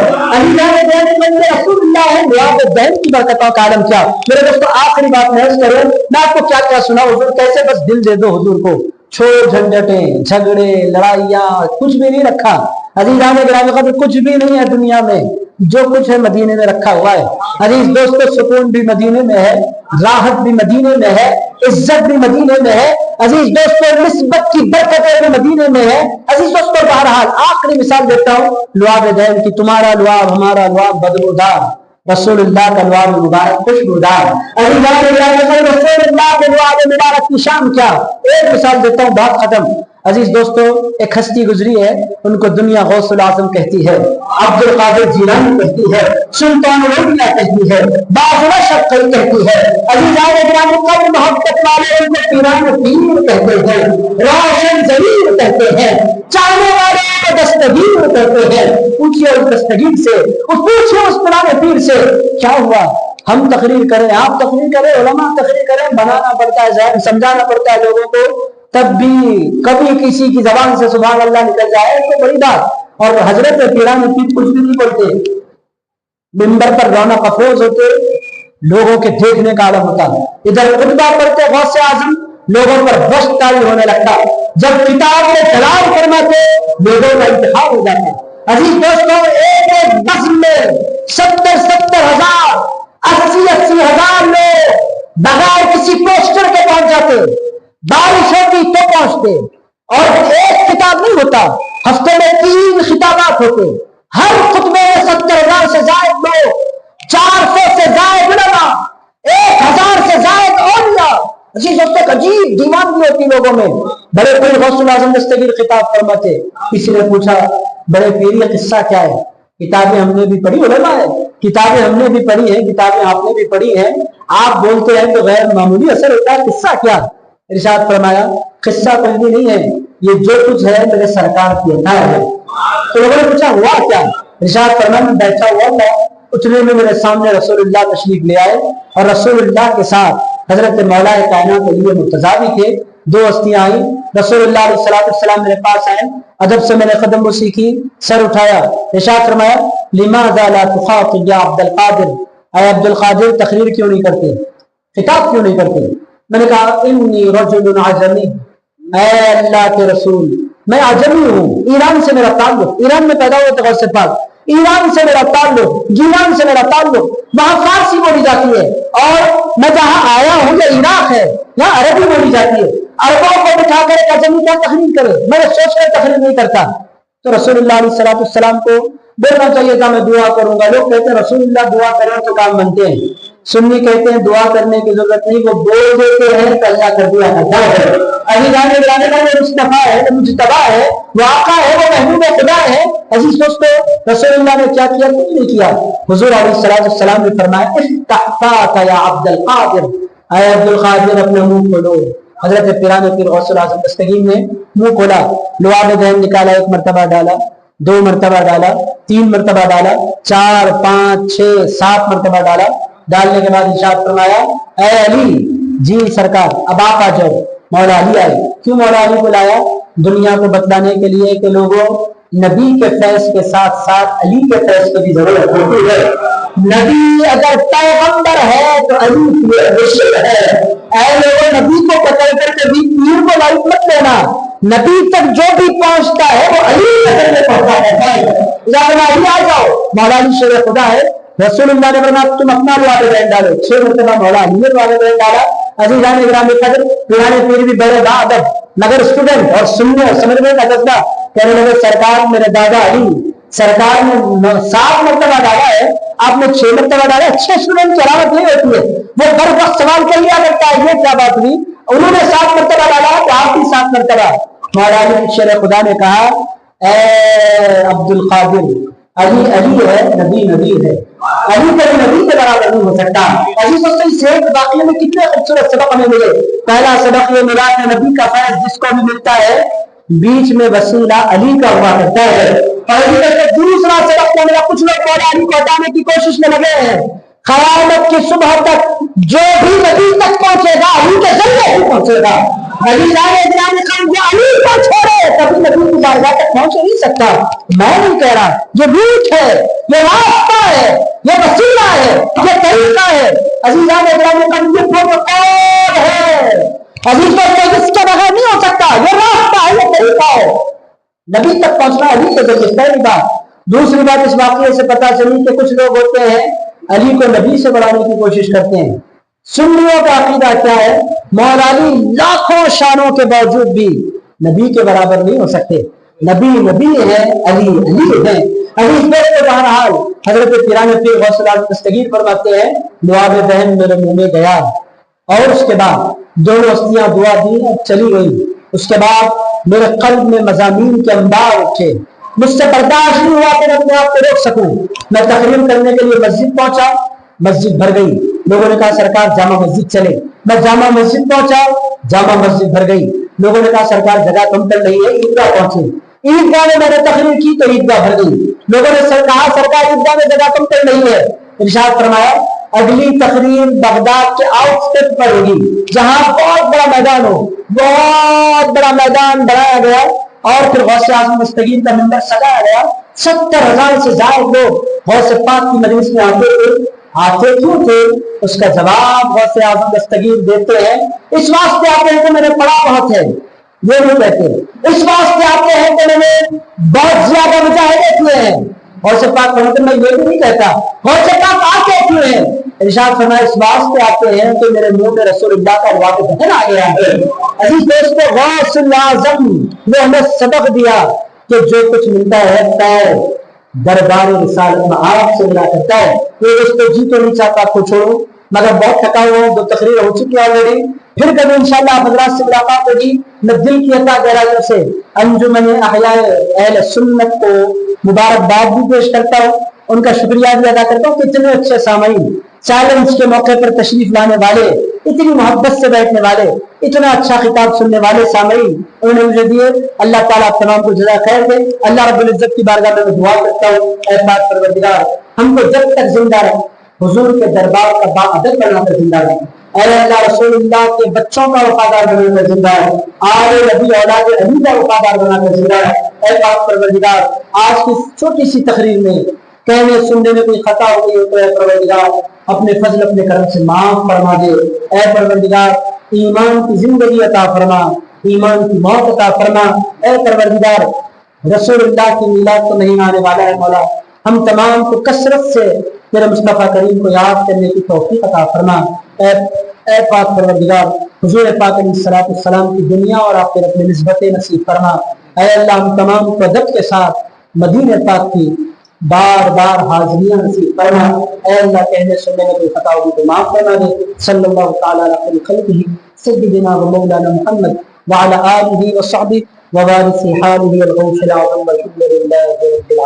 رسول اللہ ہے، لعاب دہن کی برکتوں کا عالم کیا۔ میرے دوستو آخری بات میں عرض کروں، میں آپ کو کیا کیا سنا حضور کیسے، بس دل دے دو حضور کو، چھوڑ جھنجھٹیں، جھگڑے، لڑائیاں، کچھ بھی نہیں رکھا۔ عزیزان گرامی قدر، کچھ بھی نہیں ہے دنیا میں، جو کچھ ہے مدینے میں رکھا ہوا ہے۔ عزیز دوستو سکون بھی مدینے میں ہے، راحت بھی مدینے میں ہے، عزت بھی مدینے میں ہے۔ عزیز دوستو نسبت کی برکتیں بھی مدینے میں ہے۔ عزیز دوستو بہرحال آخری مثال دیتا ہوں لعاب دہن کی، تمہارا لعاب ہمارا لعاب بدبودار، رسول اللہ کا لعاب مبارک خوشبودار۔ عزیزان گرامی رسول اللہ کے لعاب مبارک کی شان کیا، ایک مثال دیتا ہوں بات ختم۔ عزیز دوستو ایک ہستی گزری ہے، ان کو دنیا غوث العظم کہتی ہے، عبد القادر جیلانی کہتی ہے، سلطان العلیا کہتی ہے، باجوہ شقی کہتی ہے۔ عزیزان گرامی قدر محبت والے ان کو پیران پیر کہتے ہیں، روشن ضمیر کہتے ہیں، چاہنے والے کو دستگیر کہتے ہیں۔ پوچھئے اس دستگیر سے، پوچھئے اس پیران پیر سے کیا ہوا؟ ہم تقریر کریں، آپ تقریر کریں، علماء تقریر کریں، بنانا پڑتا ہے ذہن، سمجھانا پڑتا ہے لوگوں کو، تب بھی کبھی کسی کی زبان سے سبحان اللہ نکل جائے تو بڑی بات۔ اور حضرت پیران پیر کچھ بھی نہیں بولتے، منبر پر رونق افروز ہوتے، لوگوں کے دیکھنے کا عالم ہوتا، ادھر خطبہ پڑھتے غوث اعظم، لوگوں پر بشت طاری ہونے لگتا، جب کتاب میں دلال فرماتے لوگوں کا انتخاب ہو جاتا۔ عزیز دوستوں ایک ایک بزم میں 70 ہزار 80 ہزار لوگ بغیر کسی پوسٹر کے پہنچ جاتے، بارش ہوتی تو پہنچتے، اور ایک خطاب نہیں ہوتا، ہفتے میں 3 خطابات ہوتے، ہر خطبے میں 70,000 سے زائد لوگ، 400 سے زائد علماء، 1000 سے زائد اولیاء۔ عزیز دوستو عجیب دیوانگی ہوتی لوگوں میں۔ بڑے پیر غوث العظم دستگیر خطاب فرماتے، کسی نے پوچھا بڑے پیر یہ قصہ کیا ہے؟ کتابیں ہم نے بھی پڑھی، علماء ہے، کتابیں ہم نے بھی پڑھی ہیں، کتابیں آپ نے بھی پڑھی ہیں، آپ بولتے ہیں تو غیر معمولی اثر ہوتا ہے، قصہ کیا؟ ارشاد فرمایا قصہ کچھ بھی نہیں ہے، یہ جو کچھ ہے میرے سرکار کی عطا ہے۔ تو لوگوں نے پوچھا ہوا کیا؟ ارشاد فرمایا میں بیٹھا ہوا تھا، اتنے میں میرے سامنے رسول اللہ تشریف لے آئے، اور رسول اللہ کے ساتھ حضرت مولا کائنات علی مرتضیٰ بھی تھے۔ 2 ہستیاں آئیں، رسول اللہ علیہ السلام میرے پاس آئے، ادب سے میں نے قدم بوسی کی، سر اٹھایا، ارشاد فرمایا لماذا لا تخاطب یا عبد القادر، اے عبد القادر تقریر کیوں نہیں کرتے، خطاب کیوں نہیں کرتے؟ میں نے کہا انی رجل عجمی، اے اللہ کے رسول میں عجمی ہوں، ایران سے میرا تعلق، ایران میں پیدا ہوا تھا غوث پاک، ایران سے میرا تعلق، گیلان سے میرا تعلق، وہاں فارسی بولی جاتی ہے، اور میں جہاں آیا ہوں یہ عراق ہے، یہاں عربی بولی جاتی ہے، عربوں کو بٹھا کر ایک عجمی کیا تقریر کرے، میں نے سوچ کر تقریر نہیں کرتا۔ تو رسول اللہ علیہ السلام کو بولنا چاہیے تھا میں دعا کروں گا، لوگ کہتے ہیں رسول اللہ دعا کریں تو کام بنتے ہیں، سنی کہتے ہیں دعا کرنے کی ضرورت نہیں، وہ بول دیتے ہیں تو اللہ کر دیا کرتا ہے۔ ابھی جانے جانے کا وہ مصطفیٰ ہے، وہ مجتبیٰ ہے، وہ آقا ہے، وہ محبوب خدا ہے۔ عزیز دوستو رسول اللہ نے کیا کیا، کچھ نہیں کیا۔ حضور علیہ السلام نے فرمایا استحفاک یا عبد القادر، اے عبد القادر اپنا منہ کھولو۔ حضرت پیران پیر غوث الاعظم دستگیر نے منہ کھولا، لعاب ذہن نکالا، ایک مرتبہ ڈالا، 2 مرتبہ ڈالا، 3 مرتبہ ڈالا، 4 5 6 7 مرتبہ ڈالا۔ ڈالنے کے بعد ارشاد فرمایا اے علی، جی سرکار اب آپ آ جاؤ۔ مولا علی آئے۔ کیوں مولا علی کو لایا؟ دنیا کو بتلانے کے لیے کہ لوگوں نبی کے فیض کے ساتھ ساتھ علی کے فیض کی بھی ضرورت ہوتی ہے۔ نبی اگر پیغمبر ہے تو علی مرشد ہے۔ اے لوگوں نبی کو پکڑ کر کبھی پیر کو لائٹ مت لینا، نبی تک جو بھی پہنچتا ہے وہ علی تک پہنچتا ہے۔ علی آ جاؤ۔ مولا علی شیر خدا ہے، رسول اللہ نے فرمایا تم اپنا لعاب ذہن ڈالو۔ 6 مرتبہ مولا علی نے لعاب ذہن ڈالا۔ عزیزان گرامی قدر، پیرانے پیر بھی بڑے باادب مگر اسٹوڈنٹ اور سننے اور سمجھنے کا جذبہ، کہنے لگے سرکار میرے دادا علی، سرکار نے 7 مرتبہ ڈالا ہے، آپ نے 6 مرتبہ ڈالا ہے۔ اچھے اسٹوڈنٹ کی علامت نہیں ہوتی ہے، وہ ہر وقت سوال کر لیا کرتا ہے یہ کیا بات ہوئی، انہوں نے 7 مرتبہ ڈالا ہے تو آپ بھی 7 مرتبہ۔ مولا علی شیر خدا نے کہا اے عبد القادر، علی علی ہے، نبی نبی ہے، علی کبھی نبی کے برابر نہیں ہو سکتا۔ عزیز دوستو اس ایک واقعے میں کتنے خوبصورت سبق ہمیں ملے۔ پہلا سبق یہ ملا کہ نبی کا فیض جس کو بھی ملتا ہے بیچ میں وسیلہ علی کا ہوا کرتا ہے۔ اور دوسرا سبق کیا ملا، کچھ لوگ مولا علی کو ہٹانے کی کوشش میں لگے ہیں۔ قیامت کی صبح تک جو بھی نبی تک پہنچے گا علی کے ذریعے ہی پہنچے گا۔ علی کو چھوڑے کبھی نبی کی بارگاہ تک پہنچ نہیں سکتا۔ میں نہیں کہہ رہا، یہ روٹ ہے، یہ راستہ ہے، یہ وسیلہ ہے، یہ طریقہ ہے۔ عزیزان گرامی یہ پروٹوکول ہے، عزیز دوستو اس کے بغیر نہیں ہو سکتا، یہ راستہ ہے، یہ طریقہ ہے۔ نبی تک پہنچنا علی کے ذریعے، پہلی بات۔ دوسری بات اس واقعے سے پتہ چلی کہ کچھ لوگ ہوتے ہیں علی کو نبی سے بڑھانے کی کوشش کرتے ہیں۔ سنیوں کا عقیدہ کیا ہے؟ مولا علی لاکھوں شانوں کے باوجود بھی نبی کے برابر نہیں ہو سکتے۔ نبی نبی ہے، علی علی ہے۔ علی اس بات کو بہرحال حضرت پیران پیر غوث الاعظم دستگیر فرماتے ہیں لعاب ذہن میرے منہ میں گیا، اور اس کے بعد دونوں ہستیاں دعا دی اور چلی گئی۔ اس کے بعد میرے قلب میں مضامین کے انبار اٹھے، مجھ سے برداشت نہیں ہوا کہ میں اپنے آپ کو روک سکوں۔ میں تقریر کرنے کے لیے مسجد پہنچا، مسجد بھر گئی۔ لوگوں نے کہا سرکار جامع مسجد چلے، میں جامع مسجد پہنچا، جامع مسجد بھر گئی۔ لوگوں نے کہا سرکار جگہ کم کر رہی ہے، عیدگاہ پہنچے، عیدگاہ میں میں نے تقریر کی تو عیدگاہ بھر گئی۔ لوگوں نے کہا سرکار عیدگاہ میں جگہ کم کر رہی ہے۔ ارشاد فرمایا اگلی تقریر بغداد کے آؤٹ اسکرٹ پر ہوگی، جہاں بہت بڑا میدان ہو، بہت بڑا میدان بنایا گیا، اور پھر غوث اعظم دستگیر کا منبر سجایا گیا۔ 70,000 سے زائد لوگ غوث پاک کی مجلس میں آتے تھے۔ آتے کیوں تھے؟ اس کا جواب غوث اعظم دستگیر دیتے ہیں اس واسطے آتے ہیں کہ میں نے پڑھا بہت ہے، یہ نہیں کہتے، اس واسطے آتے ہیں کہ میں نے بہت زیادہ مجاہدے کیے ہیں۔ غوث پاک کا میں یہ بھی نہیں کہتا، غوث پاک آتے کیوں ہیں؟ ارشاد فرمایا اس واسطے آتے ہیں کہ میرے منہ میں رسول اللہ کا لعاب ذہن آ گیا ہے۔ عزیز دوستو غوث الاعظم نے ہمیں سبق دیا کہ جو کچھ ملتا ہے پیر دربار رسالت میں آپ سے ملا کرتا ہے۔ یہ اس کو جی تو نہیں چاہتا آپ کو چھوڑو، مگر بہت تھکا ہوا ہوں، 2 تقریر ہو چکی آلریڈی، پھر کبھی انشاءاللہ آپ حضرات سے ملاقات ہوگی۔ میں دل کی عطا گہرائیوں سے انجمن احیاء اہل سنت کو مبارکباد بھی پیش کرتا ہوں، ان کا شکریہ بھی ادا کرتا ہوں کہ اتنے اچھے سامعین، چیلنج کے موقع پر تشریف لانے والے، اتنی محبت سے بیٹھنے والے، اتنا اچھا خطاب سننے والے سامعین انہوں نے مجھے دیے۔ اللہ تعالیٰ آپ تمام کو جزا خیر دے۔ اللہ رب العزت کی بارگاہ میں دعا کرتا ہوں اے پاک پروردگار ہم کو جب تک زندہ رہے حضور کے دربار کا باعدد بنا کر زندہ رہے، اے اللہ رسول اللہ کے بچوں کا وفادار بنا کر زندہ رہے، آل نبی اولاد علی کا وفادار بنا کر زندہ رہے۔ اے پاک پروردگار آج کی چھوٹی سی تقریر میں کہنے سننے میں کوئی خطا ہو گئی ہو تو اے پروردگار اپنے فضل اپنے کرم سے معاف فرما دے۔ اے پروردگار ایمان کی زندگی عطا فرما، ایمان کی موت عطا فرما۔ اے پروردگار رسول اللہ کی میلاد تو نہیں آنے والا ہے مولا، ہم تمام کو کثرت سے تیرے مصطفیٰ کریم کو یاد کرنے کی توفیق عطا فرما۔ اے پاک پروردگار حضور پاک علیہ السلام کی دنیا اور آخرت میں نسبت نصیب فرما۔ اے اللہ ہم تمام کو ادب کے ساتھ مدینہ پاک کی بار بار حاضریاں نصیب فرما۔ اے اللہ کہنے سننے میں کوئی خطا ہوگی تو معاف فرما دے۔ صلی اللہ تعالی علی خیر خلقہ سیدنا و مولانا محمد وعلی آلہ وصحبہ وبارک فی حالہ الغوث العظیم والحمد للہ رب العالمین۔